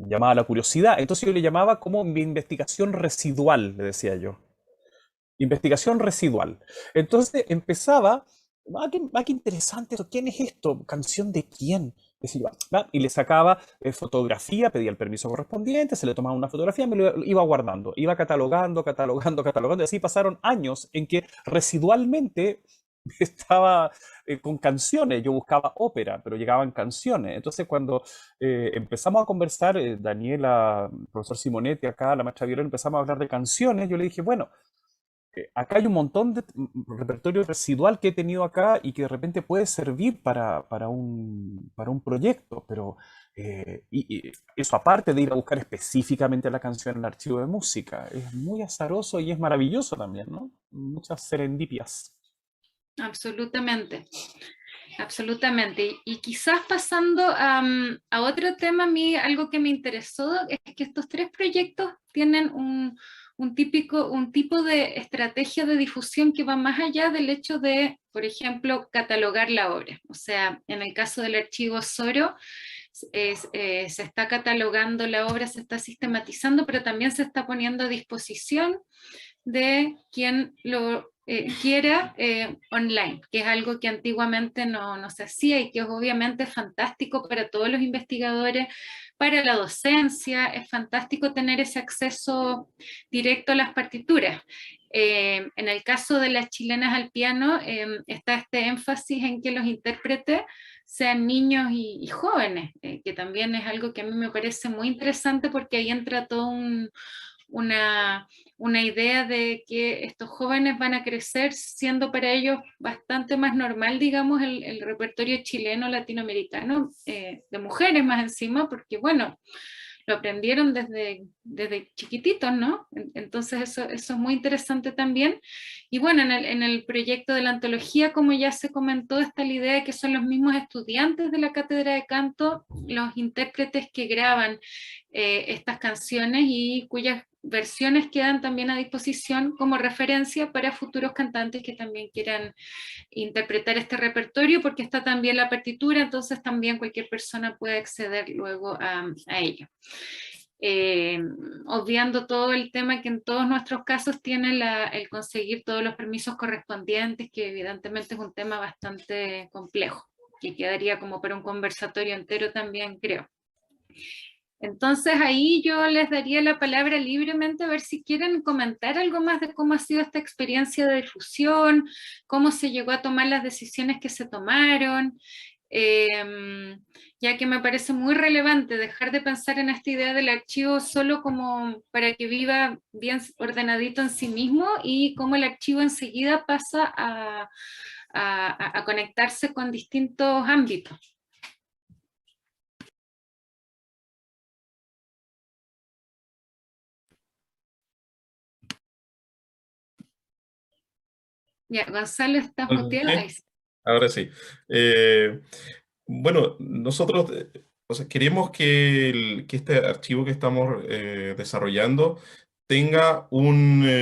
llamaba la curiosidad. Entonces yo le llamaba como mi investigación residual, le decía yo. Investigación residual. Entonces empezaba, qué interesante esto, ¿quién es esto? ¿Canción de quién? Decía, y le sacaba fotografía, pedía el permiso correspondiente, se le tomaba una fotografía, me lo iba guardando, iba catalogando, y así pasaron años en que residualmente estaba con canciones, yo buscaba ópera, pero llegaban canciones. Entonces cuando empezamos a conversar, Daniela, profesor Simonetti, acá, la maestra Violeta, empezamos a hablar de canciones, yo le dije, bueno, acá hay un montón de repertorio residual que he tenido acá y que de repente puede servir para un proyecto, pero y eso aparte de ir a buscar específicamente la canción en el archivo de música, es muy azaroso y es maravilloso también, ¿no? Muchas serendipias. Absolutamente. Absolutamente. Y quizás pasando a otro tema, a mí algo que me interesó es que estos tres proyectos tienen un tipo de estrategia de difusión que va más allá del hecho de, por ejemplo, catalogar la obra. O sea, en el caso del archivo Soro, se está catalogando la obra, se está sistematizando, pero también se está poniendo a disposición de quien lo quiera online, que es algo que antiguamente no se hacía y que es obviamente fantástico para todos los investigadores, para la docencia, es fantástico tener ese acceso directo a las partituras. En el caso de las chilenas al piano, está este énfasis en que los intérpretes sean niños y jóvenes, que también es algo que a mí me parece muy interesante porque ahí entra todo una idea de que estos jóvenes van a crecer siendo para ellos bastante más normal, digamos, el repertorio chileno, latinoamericano, de mujeres más encima, porque bueno, lo aprendieron desde chiquititos, ¿no? Entonces eso es muy interesante también. Y bueno, en el proyecto de la antología, como ya se comentó, está la idea de que son los mismos estudiantes de la cátedra de canto los intérpretes que graban estas canciones y cuyas versiones quedan también a disposición como referencia para futuros cantantes que también quieran interpretar este repertorio, porque está también la partitura, entonces también cualquier persona puede acceder luego a ello. Obviando todo el tema que en todos nuestros casos tiene el conseguir todos los permisos correspondientes, que evidentemente es un tema bastante complejo, que quedaría como para un conversatorio entero también, creo. Entonces ahí yo les daría la palabra libremente a ver si quieren comentar algo más de cómo ha sido esta experiencia de difusión, cómo se llegó a tomar las decisiones que se tomaron, ya que me parece muy relevante dejar de pensar en esta idea del archivo solo como para que viva bien ordenadito en sí mismo y cómo el archivo enseguida pasa a conectarse con distintos ámbitos. Ya, Gonzalo, ¿estás muteado? Sí, ahora sí. Bueno, nosotros o sea, queremos que este archivo que estamos desarrollando tenga un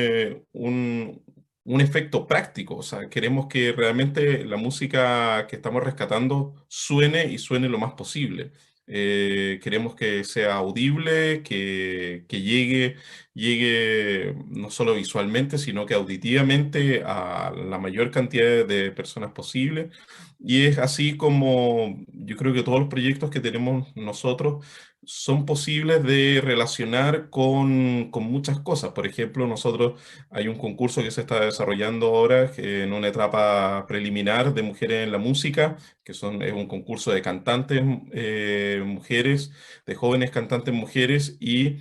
efecto práctico. O sea, queremos que realmente la música que estamos rescatando suene y suene lo más posible. Queremos que sea audible, que llegue no solo visualmente, sino que auditivamente a la mayor cantidad de personas posible. Y es así como yo creo que todos los proyectos que tenemos nosotros son posibles de relacionar con muchas cosas. Por ejemplo, nosotros hay un concurso que se está desarrollando ahora en una etapa preliminar de mujeres en la música, es un concurso de cantantes mujeres, de jóvenes cantantes mujeres, y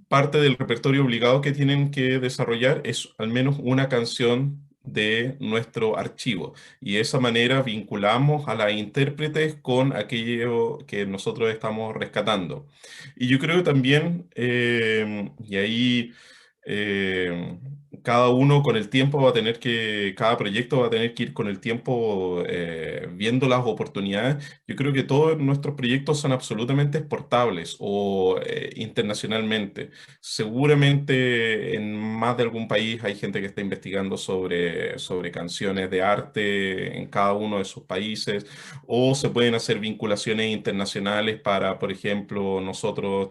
parte del repertorio obligado que tienen que desarrollar es al menos una canción de nuestro archivo. Y de esa manera vinculamos a las intérpretes con aquello que nosotros estamos rescatando. Y yo creo también, y ahí eh, cada uno con el tiempo va a tener cada proyecto va a tener que ir con el tiempo viendo las oportunidades. Yo creo que todos nuestros proyectos son absolutamente exportables o internacionalmente. Seguramente en más de algún país hay gente que está investigando sobre canciones de arte en cada uno de sus países, o se pueden hacer vinculaciones internacionales para, por ejemplo,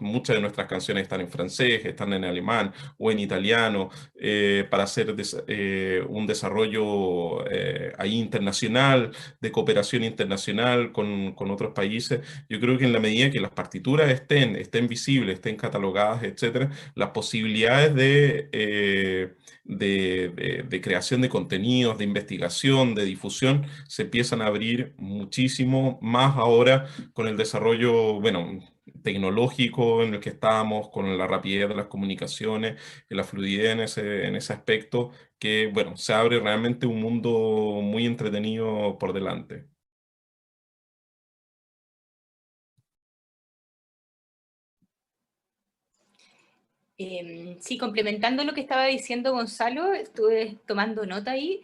muchas de nuestras canciones están en francés, están en alemán o en italiano, para hacer un desarrollo ahí internacional, de cooperación internacional con otros países. Yo creo que en la medida que las partituras estén visibles, estén catalogadas, etcétera, las posibilidades de creación de contenidos, de investigación, de difusión, se empiezan a abrir muchísimo más ahora con el desarrollo, bueno, tecnológico en el que estamos, con la rapidez de las comunicaciones, la fluidez en ese aspecto, que, bueno, se abre realmente un mundo muy entretenido por delante. Sí, complementando lo que estaba diciendo Gonzalo, estuve tomando nota ahí,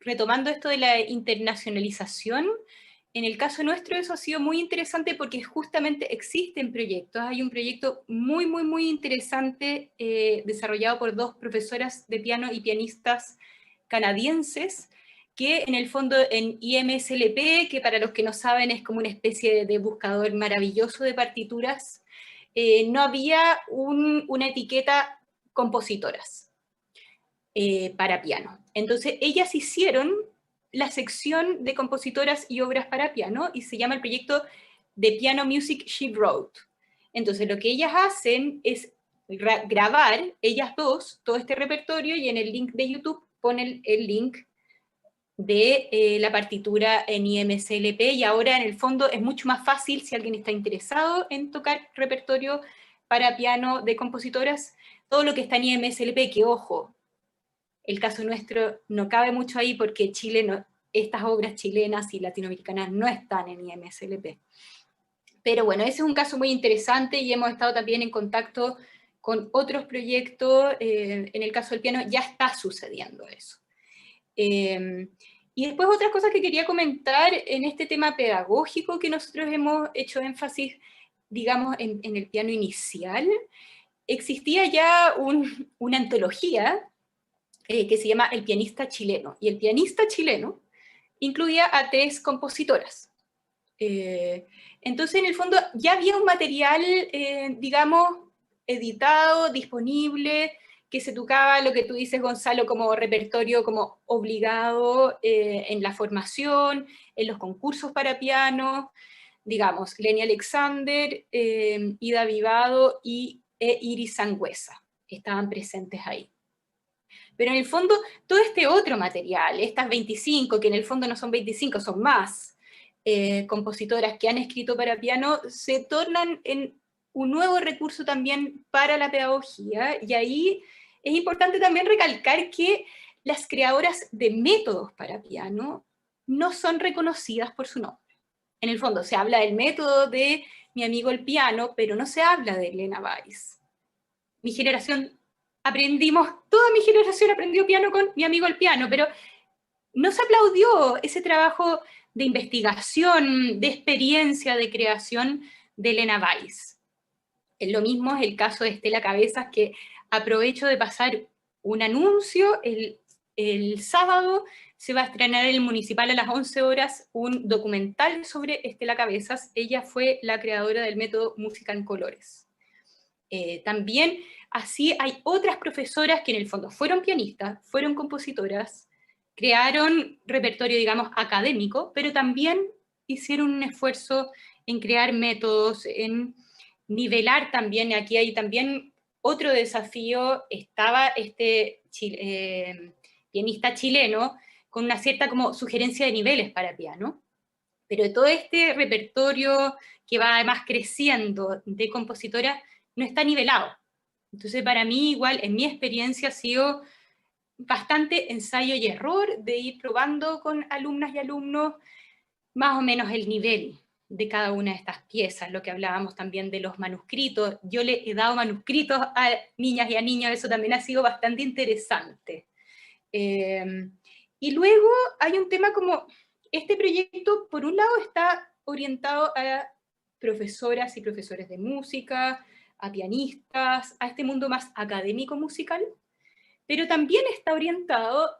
retomando esto de la internacionalización. En el caso nuestro eso ha sido muy interesante porque justamente existen proyectos. Hay un proyecto muy, muy, muy interesante desarrollado por dos profesoras de piano y pianistas canadienses, que en el fondo en IMSLP, que para los que no saben es como una especie de buscador maravilloso de partituras, no había una etiqueta compositoras para piano. Entonces ellas hicieron la sección de compositoras y obras para piano y se llama el proyecto de Piano Music She Wrote. Entonces lo que ellas hacen es grabar, ellas dos, todo este repertorio, y en el link de YouTube ponen el link de la partitura en IMSLP, y ahora en el fondo es mucho más fácil si alguien está interesado en tocar repertorio para piano de compositoras, todo lo que está en IMSLP, que ojo, el caso nuestro no cabe mucho ahí porque Chile estas obras chilenas y latinoamericanas no están en IMSLP. Pero bueno, ese es un caso muy interesante y hemos estado también en contacto con otros proyectos. En el caso del piano ya está sucediendo eso. Y después otras cosas que quería comentar en este tema pedagógico que nosotros hemos hecho énfasis, digamos, en el piano inicial. Existía ya una antología que se llama El pianista chileno, y el pianista chileno incluía a 3 compositoras. Entonces, en el fondo, ya había un material, digamos, editado, disponible, que se tocaba lo que tú dices, Gonzalo, como repertorio como obligado en la formación, en los concursos para piano, digamos, Leni Alexander, Ida Vivado y Iris Sangüesa estaban presentes ahí. Pero en el fondo, todo este otro material, estas 25, que en el fondo no son 25, son más, compositoras que han escrito para piano, se tornan en un nuevo recurso también para la pedagogía, y ahí es importante también recalcar que las creadoras de métodos para piano no son reconocidas por su nombre. En el fondo se habla del método de mi amigo el piano, pero no se habla de Elena Weiss. Mi generación toda mi generación aprendió piano con mi amigo el piano, pero no se aplaudió ese trabajo de investigación, de experiencia, de creación de Elena Weiss. Lo mismo es el caso de Estela Cabezas, que aprovecho de pasar un anuncio. El sábado se va a estrenar en el Municipal a las 11 horas un documental sobre Estela Cabezas. Ella fue la creadora del método Música en Colores. También así hay otras profesoras que en el fondo fueron pianistas, fueron compositoras, crearon repertorio, digamos, académico, pero también hicieron un esfuerzo en crear métodos, en nivelar también. Aquí hay también otro desafío. Estaba este pianista chileno con una cierta como sugerencia de niveles para piano, pero todo este repertorio que va además creciendo de compositora no está nivelado. Entonces, para mí, igual, en mi experiencia ha sido bastante ensayo y error de ir probando con alumnas y alumnos más o menos el nivel de cada una de estas piezas, lo que hablábamos también de los manuscritos. Yo le he dado manuscritos a niñas y a niños, eso también ha sido bastante interesante. Y luego hay un tema como, este proyecto por un lado está orientado a profesoras y profesores de música, a pianistas, a este mundo más académico musical, pero también está orientado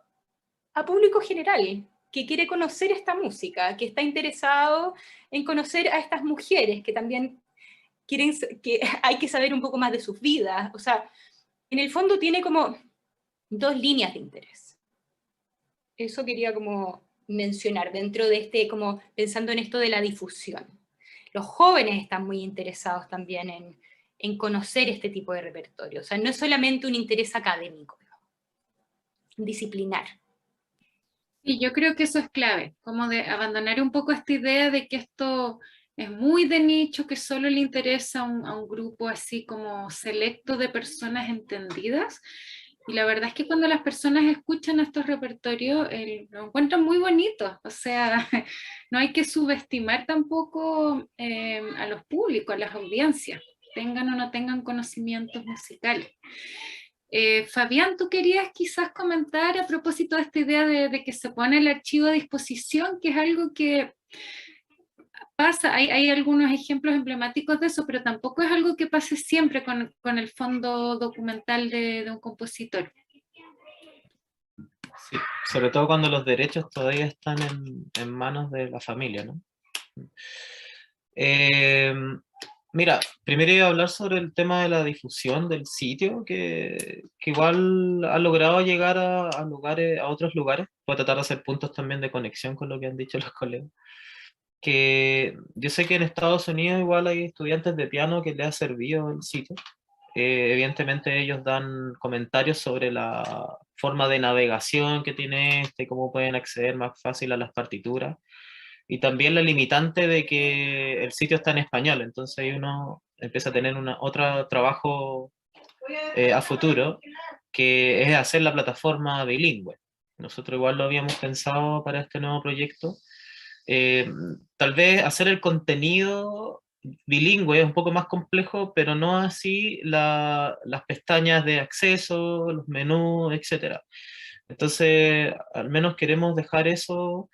a público general, que quiere conocer esta música, que está interesado en conocer a estas mujeres, que también quieren, que hay que saber un poco más de sus vidas. O sea, en el fondo tiene como dos líneas de interés. Eso quería como mencionar dentro de este, como pensando en esto de la difusión. Los jóvenes están muy interesados también en conocer este tipo de repertorio. O sea, no es solamente un interés académico, disciplinar. Y yo creo que eso es clave, como de abandonar un poco esta idea de que esto es muy de nicho, que solo le interesa a un grupo así como selecto de personas entendidas. Y la verdad es que cuando las personas escuchan estos repertorios, lo encuentran muy bonitos. O sea, no hay que subestimar tampoco a los públicos, a las audiencias, tengan o no tengan conocimientos musicales. Fabián, tú querías quizás comentar a propósito de esta idea de que se pone el archivo a disposición, que es algo que pasa, hay algunos ejemplos emblemáticos de eso, pero tampoco es algo que pase siempre con el fondo documental de un compositor. Sí, sobre todo cuando los derechos todavía están en manos de la familia, ¿no? Mira, primero iba a hablar sobre el tema de la difusión del sitio, que igual ha logrado llegar a lugares, a otros lugares. Voy a tratar de hacer puntos también de conexión con lo que han dicho los colegas. Que yo sé que en Estados Unidos igual hay estudiantes de piano que les ha servido el sitio. Evidentemente ellos dan comentarios sobre la forma de navegación que tiene cómo pueden acceder más fácil a las partituras. Y también la limitante de que el sitio está en español, entonces ahí uno empieza a tener otro trabajo a futuro, que es hacer la plataforma bilingüe. Nosotros igual lo habíamos pensado para este nuevo proyecto. Tal vez hacer el contenido bilingüe es un poco más complejo, pero no así las pestañas de acceso, los menús, etc. Entonces, al menos queremos dejar eso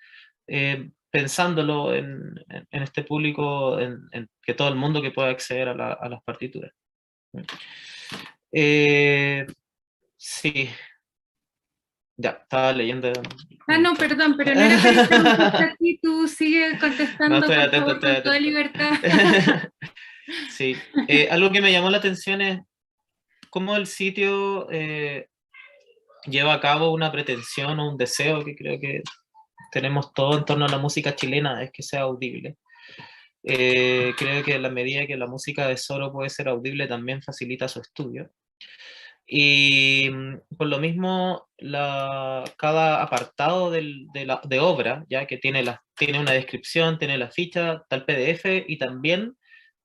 pensándolo en este público, en que todo el mundo que pueda acceder a las partituras. Sí. Ya, estaba leyendo. No, perdón, pero no era para preguntarte a ti, tú sigues contestando, no, por atento, favor, con toda libertad. Sí, algo que me llamó la atención es cómo el sitio lleva a cabo una pretensión o un deseo que creo que tenemos todo en torno a la música chilena, es que sea audible. Creo que en la medida que la música de Soro puede ser audible, también facilita su estudio. Y por lo mismo, cada apartado de obra, ya que tiene una descripción, tiene la ficha, está el PDF, y también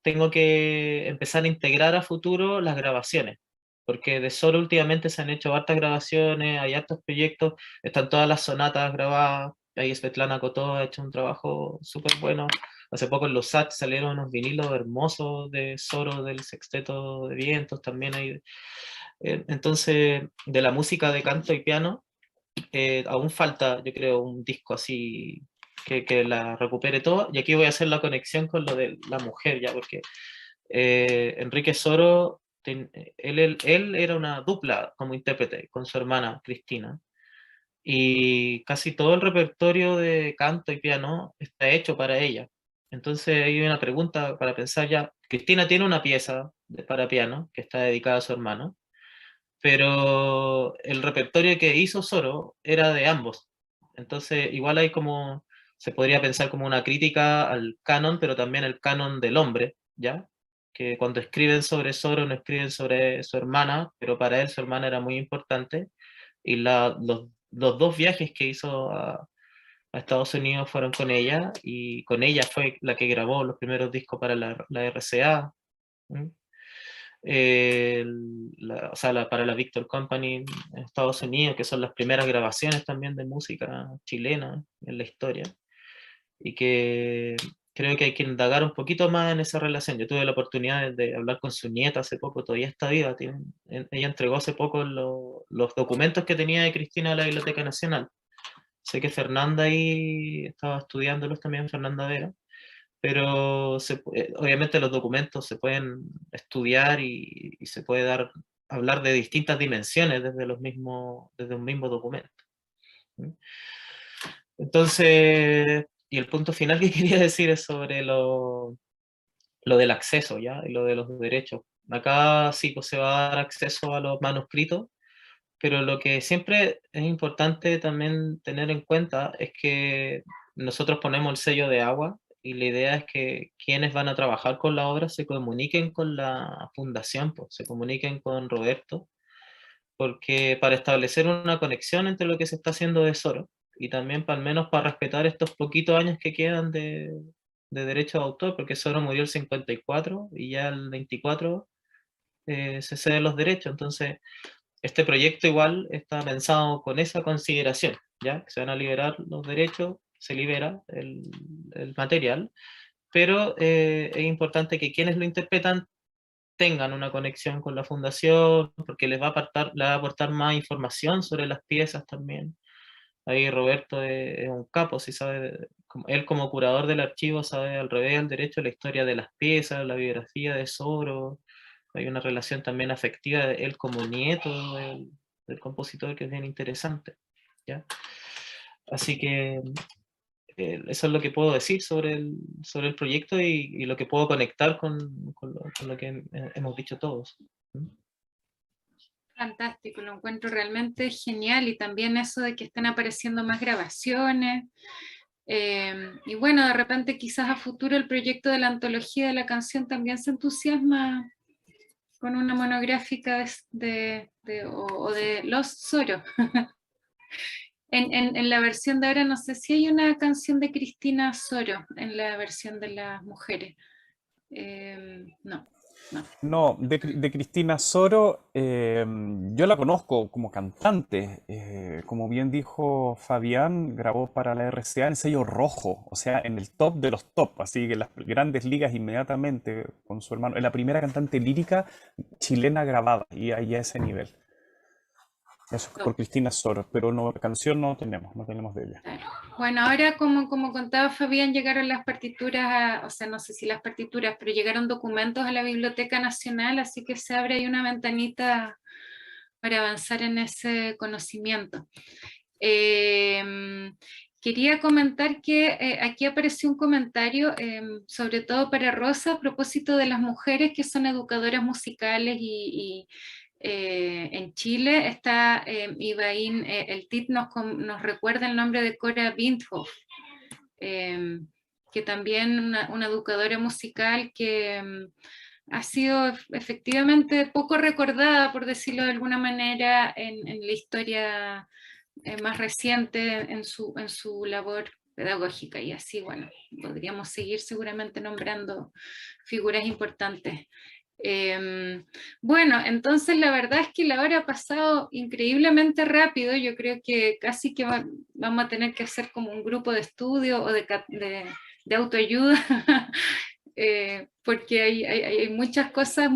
tengo que empezar a integrar a futuro las grabaciones, porque de Soro últimamente se han hecho hartas grabaciones, hay hartos proyectos, están todas las sonatas grabadas, ahí Svetlana Kotov ha hecho un trabajo súper bueno. Hace poco en los SAT salieron unos vinilos hermosos de Soro, del Sexteto de Vientos, también hay. Entonces, de la música de canto y piano, aún falta, yo creo, un disco así que la recupere todo. Y aquí voy a hacer la conexión con lo de la mujer, ya, porque Enrique Soro, él era una dupla como intérprete con su hermana Cristina. Y casi todo el repertorio de canto y piano está hecho para ella. Entonces hay una pregunta para pensar ya. Cristina tiene una pieza para piano que está dedicada a su hermano, pero el repertorio que hizo Soro era de ambos. Entonces, igual hay como, se podría pensar como una crítica al canon, pero también el canon del hombre, ¿ya? Que cuando escriben sobre Zoro no escriben sobre su hermana, pero para él su hermana era muy importante, y los dos viajes que hizo a Estados Unidos fueron con ella, y con ella fue la que grabó los primeros discos para la RCA, ¿m? O sea, para la Victor Company en Estados Unidos, que son las primeras grabaciones también de música chilena en la historia, y que creo que hay que indagar un poquito más en esa relación. Yo tuve la oportunidad de hablar con su nieta hace poco, todavía está viva, ella entregó hace poco los documentos que tenía de Cristina a la Biblioteca Nacional. Sé que Fernanda ahí estaba estudiándolos también, Fernanda Vera, pero obviamente los documentos se pueden estudiar y se puede hablar de distintas dimensiones desde un mismo documento. Entonces, y el punto final que quería decir es sobre lo del acceso, ¿ya? Y lo de los derechos. Acá sí, pues se va a dar acceso a los manuscritos, pero lo que siempre es importante también tener en cuenta es que nosotros ponemos el sello de agua y la idea es que quienes van a trabajar con la obra se comuniquen con la fundación, pues, se comuniquen con Roberto, porque para establecer una conexión entre lo que se está haciendo de Zoro y también al menos para respetar estos poquitos años que quedan de derecho de autor, porque Zoro murió el 54 y ya el 24 se ceden los derechos, entonces este proyecto igual está pensado con esa consideración, ¿ya? Que se van a liberar los derechos, se libera el material, pero es importante que quienes lo interpretan tengan una conexión con la fundación, porque les va a aportar más información sobre las piezas también. Ahí Roberto es un capo, si sabe, él como curador del archivo sabe al revés del derecho la historia de las piezas, la biografía de Zoro. Hay una relación también afectiva de él como nieto del compositor que es bien interesante, ¿ya? Así que eso es lo que puedo decir sobre el proyecto y lo que puedo conectar con lo que hemos dicho todos. Fantástico, lo encuentro realmente genial, y también eso de que estén apareciendo más grabaciones. Y bueno, de repente quizás a futuro el proyecto de la antología de la canción también se entusiasma con una monográfica o de Los Zoro. En la versión de ahora no sé si hay una canción de Cristina Zoro en la versión de las mujeres. No. No, de Cristina Zoro, yo la conozco como cantante. Como bien dijo Fabián, grabó para la RCA en sello rojo, o sea, en el top de los top, así que las grandes ligas inmediatamente con su hermano. Es la primera cantante lírica chilena grabada y ahí a ese nivel. Eso es por Cristina Zoro, pero no, canción no tenemos de ella. Claro. Bueno, ahora como contaba Fabián, llegaron las partituras, o sea, no sé si las partituras, pero llegaron documentos a la Biblioteca Nacional, así que se abre ahí una ventanita para avanzar en ese conocimiento. Quería comentar que aquí apareció un comentario, sobre todo para Rosa, a propósito de las mujeres que son educadoras musicales y en Chile. Está Ibaín, el TIT nos recuerda el nombre de Cora Bindhoff, que también una educadora musical que ha sido efectivamente poco recordada, por decirlo de alguna manera, en la historia más reciente en su labor pedagógica, y así, bueno, podríamos seguir seguramente nombrando figuras importantes. Bueno, entonces la verdad es que la hora ha pasado increíblemente rápido. Yo creo que casi que vamos a tener que hacer como un grupo de estudio o de autoayuda, porque hay muchas cosas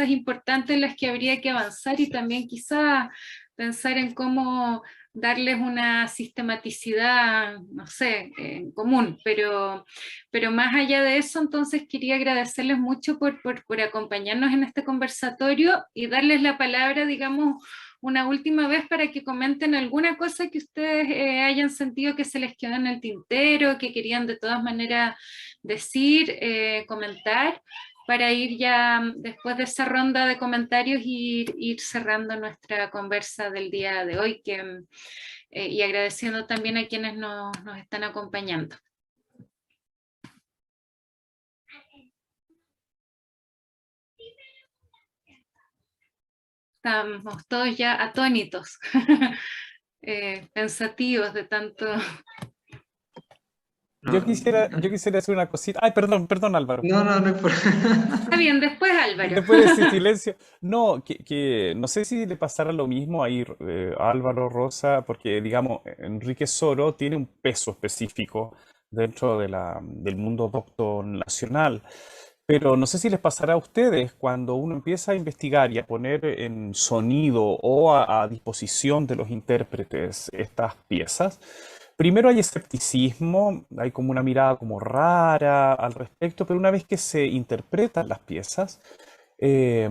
importantes en las que habría que avanzar, y también quizá pensar en cómo darles una sistematicidad, no sé, en común, pero más allá de eso, entonces quería agradecerles mucho por acompañarnos en este conversatorio y darles la palabra, digamos, una última vez para que comenten alguna cosa que ustedes hayan sentido que se les quedó en el tintero, que querían de todas maneras decir, comentar, para ir ya después de esa ronda de comentarios ir cerrando nuestra conversa del día de hoy, y agradeciendo también a quienes nos están acompañando. Estamos todos ya atónitos, pensativos de tanto... Yo quisiera hacer una cosita. Ay, perdón, Álvaro. No es por... Está bien, después Álvaro. Después de ese silencio. No, que no sé si le pasará lo mismo ahí a Álvaro Rosa, porque digamos, Enrique Soro tiene un peso específico dentro del mundo docto nacional. Pero no sé si les pasará a ustedes cuando uno empieza a investigar y a poner en sonido o a disposición de los intérpretes estas piezas. Primero hay escepticismo, hay como una mirada como rara al respecto, pero una vez que se interpretan las piezas, eh,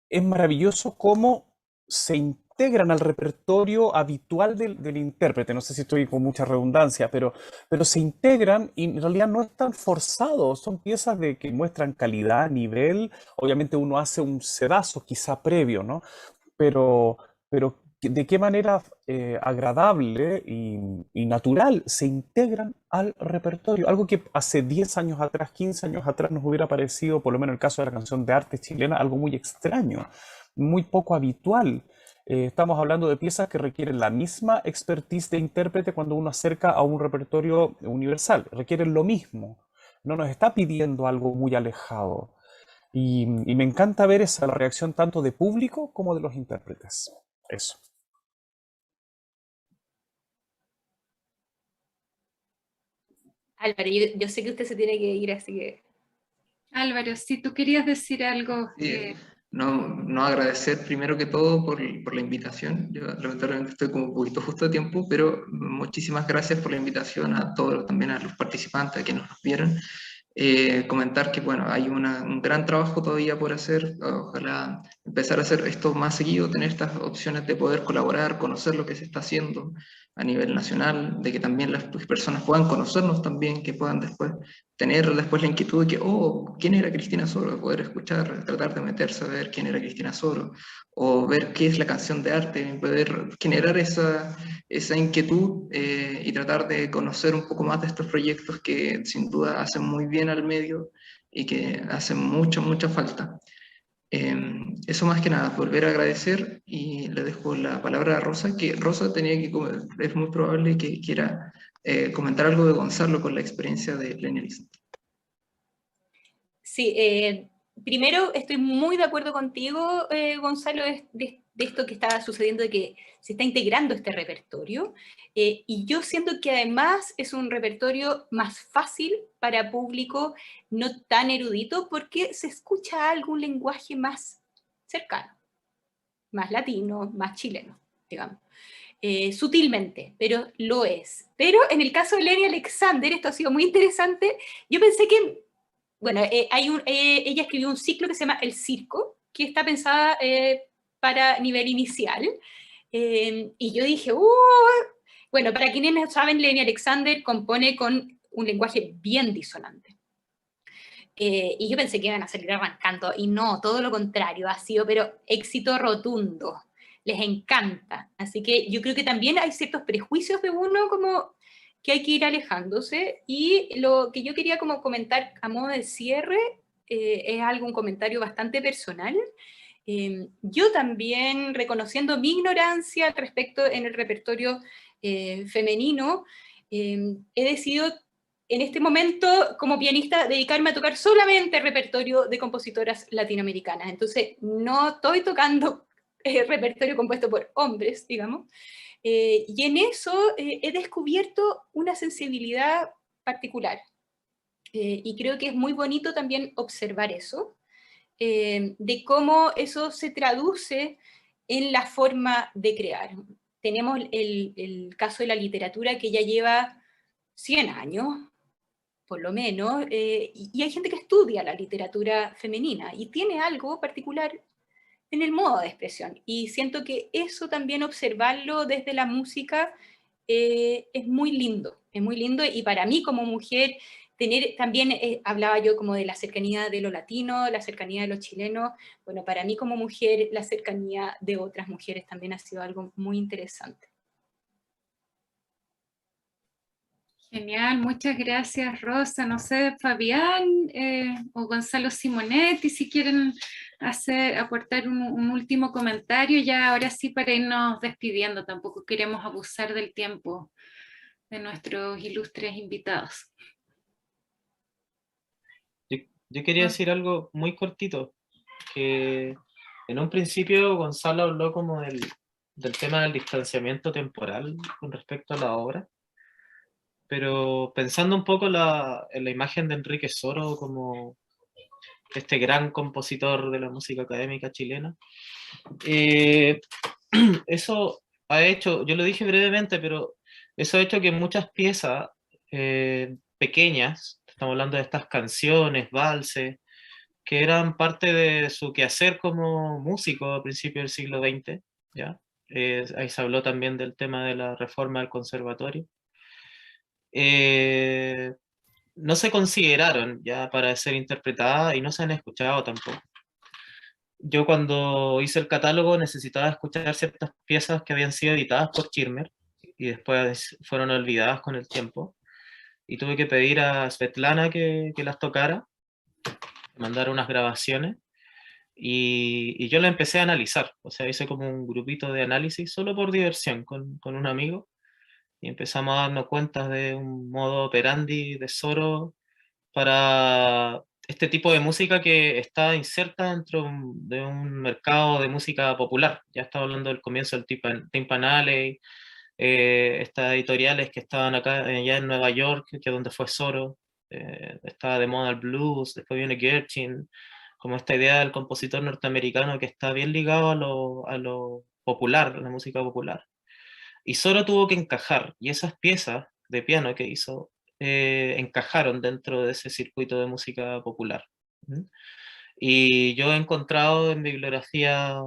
es maravilloso cómo se integran al repertorio habitual del intérprete. No sé si estoy con mucha redundancia, pero se integran y en realidad no están forzados. Son piezas que muestran calidad, nivel. Obviamente uno hace un sedazo quizá previo, ¿no? Pero de qué manera agradable y natural se integran al repertorio. Algo que hace 10 años atrás, 15 años atrás nos hubiera parecido, por lo menos en el caso de la canción de arte chilena, algo muy extraño, muy poco habitual. Estamos hablando de piezas que requieren la misma expertise de intérprete cuando uno acerca a un repertorio universal. Requieren lo mismo. No nos está pidiendo algo muy alejado. Y me encanta ver esa la reacción tanto de público como de los intérpretes. Eso. Álvaro, yo sé que usted se tiene que ir, así que... Álvaro, si tú querías decir algo... Sí, no agradecer primero que todo por la invitación. Yo lamentablemente estoy como un poquito justo de tiempo, pero muchísimas gracias por la invitación a todos, también a los participantes, a quienes nos vieron. Comentar que bueno, hay un gran trabajo todavía por hacer, ojalá empezar a hacer esto más seguido, tener estas opciones de poder colaborar, conocer lo que se está haciendo a nivel nacional, de que también las personas puedan conocernos también, que puedan después tener después la inquietud de que, oh, ¿quién era Cristina Soro? Poder escuchar, tratar de meterse a ver quién era Cristina Soro, o ver qué es la canción de arte, poder generar esa inquietud y tratar de conocer un poco más de estos proyectos que sin duda hacen muy bien al medio y que hacen mucha falta. Eso más que nada, volver a agradecer y le dejo la palabra a Rosa, que Rosa es muy probable que quiera comentar algo de Gonzalo con la experiencia de Lenny Alexander. Sí, primero estoy muy de acuerdo contigo, Gonzalo, de esto que está sucediendo, de que se está integrando este repertorio, y yo siento que además es un repertorio más fácil para público no tan erudito, porque se escucha algún lenguaje más cercano, más latino, más chileno, digamos. Sutilmente, pero lo es. Pero en el caso de Lenny Alexander, esto ha sido muy interesante, yo pensé que bueno, ella escribió un ciclo que se llama El Circo, que está pensada para nivel inicial. Y yo dije, bueno, para quienes no saben, Lenny Alexander compone con un lenguaje bien disonante. Y yo pensé que iban a salir arrancando, y no, todo lo contrario, ha sido, pero éxito rotundo. Les encanta. Así que yo creo que también hay ciertos prejuicios de uno como que hay que ir alejándose, y lo que yo quería como comentar a modo de cierre es un comentario bastante personal. Yo también, reconociendo mi ignorancia al respecto en el repertorio femenino, he decidido en este momento, como pianista, dedicarme a tocar solamente repertorio de compositoras latinoamericanas. Entonces, no estoy tocando repertorio compuesto por hombres, digamos, y en eso he descubierto una sensibilidad particular. Y creo que es muy bonito también observar eso, de cómo eso se traduce en la forma de crear. Tenemos el caso de la literatura, que ya lleva 100 años, por lo menos, y hay gente que estudia la literatura femenina y tiene algo particular en el modo de expresión. Y siento que eso también, observarlo desde la música, es muy lindo, y para mí como mujer, tener también, hablaba yo como de la cercanía de lo latino, la cercanía de los chilenos, bueno, para mí como mujer, la cercanía de otras mujeres también ha sido algo muy interesante. Genial, muchas gracias, Rosa. No sé, Fabián o Gonzalo Simonetti, si quieren aportar un último comentario, ya ahora sí para irnos despidiendo, tampoco queremos abusar del tiempo de nuestros ilustres invitados. Yo quería decir algo muy cortito, que en un principio Gonzalo habló como del tema del distanciamiento temporal con respecto a la obra, pero pensando un poco en la imagen de Enrique Soro como este gran compositor de la música académica chilena, eso ha hecho, yo lo dije brevemente, pero eso ha hecho que muchas piezas pequeñas, estamos hablando de estas canciones, valses, que eran parte de su quehacer como músico a principios del siglo XX, ¿ya? Ahí se habló también del tema de la reforma del conservatorio. No se consideraron ya para ser interpretadas y no se han escuchado tampoco. Yo cuando hice el catálogo necesitaba escuchar ciertas piezas que habían sido editadas por Schirmer y después fueron olvidadas con el tiempo. Y tuve que pedir a Svetlana que las tocara, mandar unas grabaciones. Y yo la empecé a analizar, o sea, hice como un grupito de análisis solo por diversión con un amigo y empezamos a darnos cuenta de un modo operandi de Soro para este tipo de música que está inserta dentro de un mercado de música popular. Ya estaba hablando del comienzo del Timpan Alley, estas editoriales que estaban acá, allá en Nueva York, que es donde fue Soro, estaba de moda el blues, después viene Gershwin, como esta idea del compositor norteamericano que está bien ligado a lo popular, a la música popular. Y Soro tuvo que encajar, y esas piezas de piano que hizo encajaron dentro de ese circuito de música popular. Y yo he encontrado en bibliografía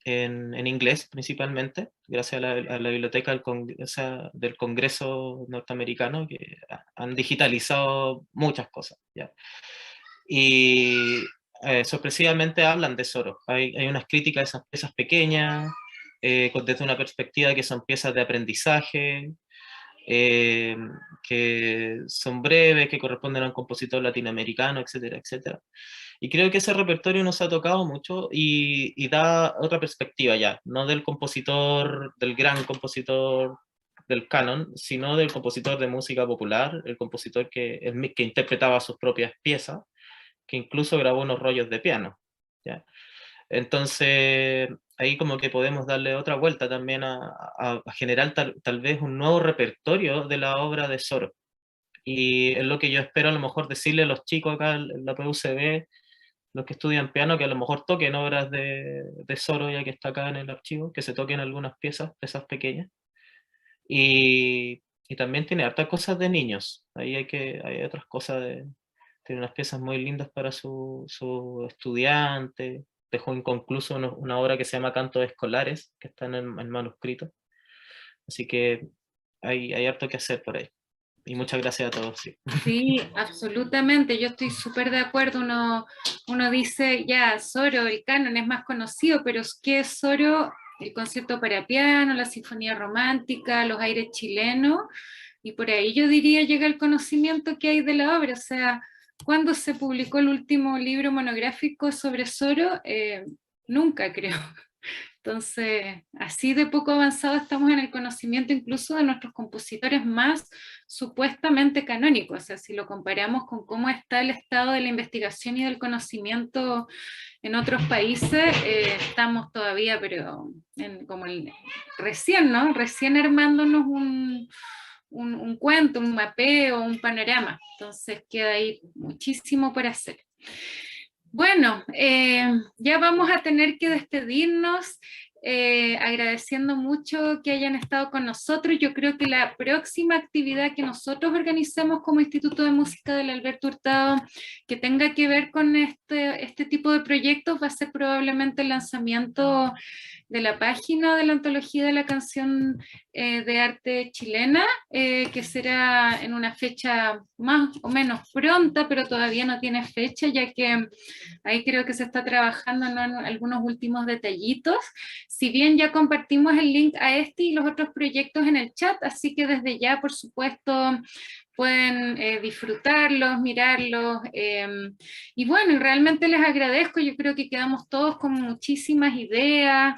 en inglés principalmente, gracias a la biblioteca del Congreso norteamericano, que han digitalizado muchas cosas. ¿ya? Y sorpresivamente hablan de Soro. Hay unas críticas a esas piezas pequeñas, desde una perspectiva que son piezas de aprendizaje, que son breves, que corresponden a un compositor latinoamericano, etcétera, etcétera. Y creo que ese repertorio nos ha tocado mucho y da otra perspectiva ya, no del compositor, del gran compositor del canon, sino del compositor de música popular, el compositor que interpretaba sus propias piezas, que incluso grabó unos rollos de piano. ¿ya? Entonces, ahí como que podemos darle otra vuelta también a generar tal vez un nuevo repertorio de la obra de Soro. Y es lo que yo espero a lo mejor decirle a los chicos acá en la PUCB, los que estudian piano, que a lo mejor toquen obras de Soro, ya que está acá en el archivo, que se toquen algunas piezas pequeñas. Y también tiene hartas cosas de niños. Ahí hay otras cosas tiene unas piezas muy lindas para su estudiante. Dejó inconcluso una obra que se llama Cantos Escolares, que está en manuscrito. Así que hay harto que hacer por ahí. Y muchas gracias a todos. Sí, sí absolutamente, yo estoy súper de acuerdo. Uno dice, ya, Soro, el canon es más conocido, pero ¿qué es Soro? El concierto para piano, la sinfonía romántica, los aires chilenos, y por ahí yo diría llega el conocimiento que hay de la obra. O sea, ¿cuándo se publicó el último libro monográfico sobre Soro? Nunca, creo. Entonces, así de poco avanzado estamos en el conocimiento incluso de nuestros compositores más supuestamente canónicos. O sea, si lo comparamos con cómo está el estado de la investigación y del conocimiento en otros países, estamos todavía, pero recién, ¿no? Recién armándonos un cuento, un mapeo, un panorama. Entonces queda ahí muchísimo por hacer. Bueno, ya vamos a tener que despedirnos, agradeciendo mucho que hayan estado con nosotros. Yo creo que la próxima actividad que nosotros organicemos como Instituto de Música del Alberto Hurtado, que tenga que ver con este tipo de proyectos, va a ser probablemente el lanzamiento de la página de la Antología de la Canción de Arte Chilena, que será en una fecha más o menos pronta, pero todavía no tiene fecha, ya que ahí creo que se está trabajando en algunos últimos detallitos. Si bien ya compartimos el link a este y los otros proyectos en el chat, así que desde ya, por supuesto, pueden disfrutarlos, mirarlos, y bueno, y realmente les agradezco. Yo creo que quedamos todos con muchísimas ideas,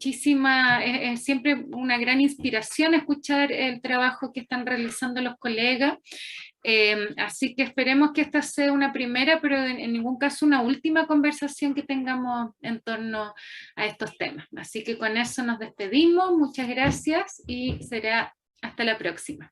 es siempre una gran inspiración escuchar el trabajo que están realizando los colegas, así que esperemos que esta sea una primera, pero en ningún caso una última conversación que tengamos en torno a estos temas. Así que con eso nos despedimos, muchas gracias y será hasta la próxima.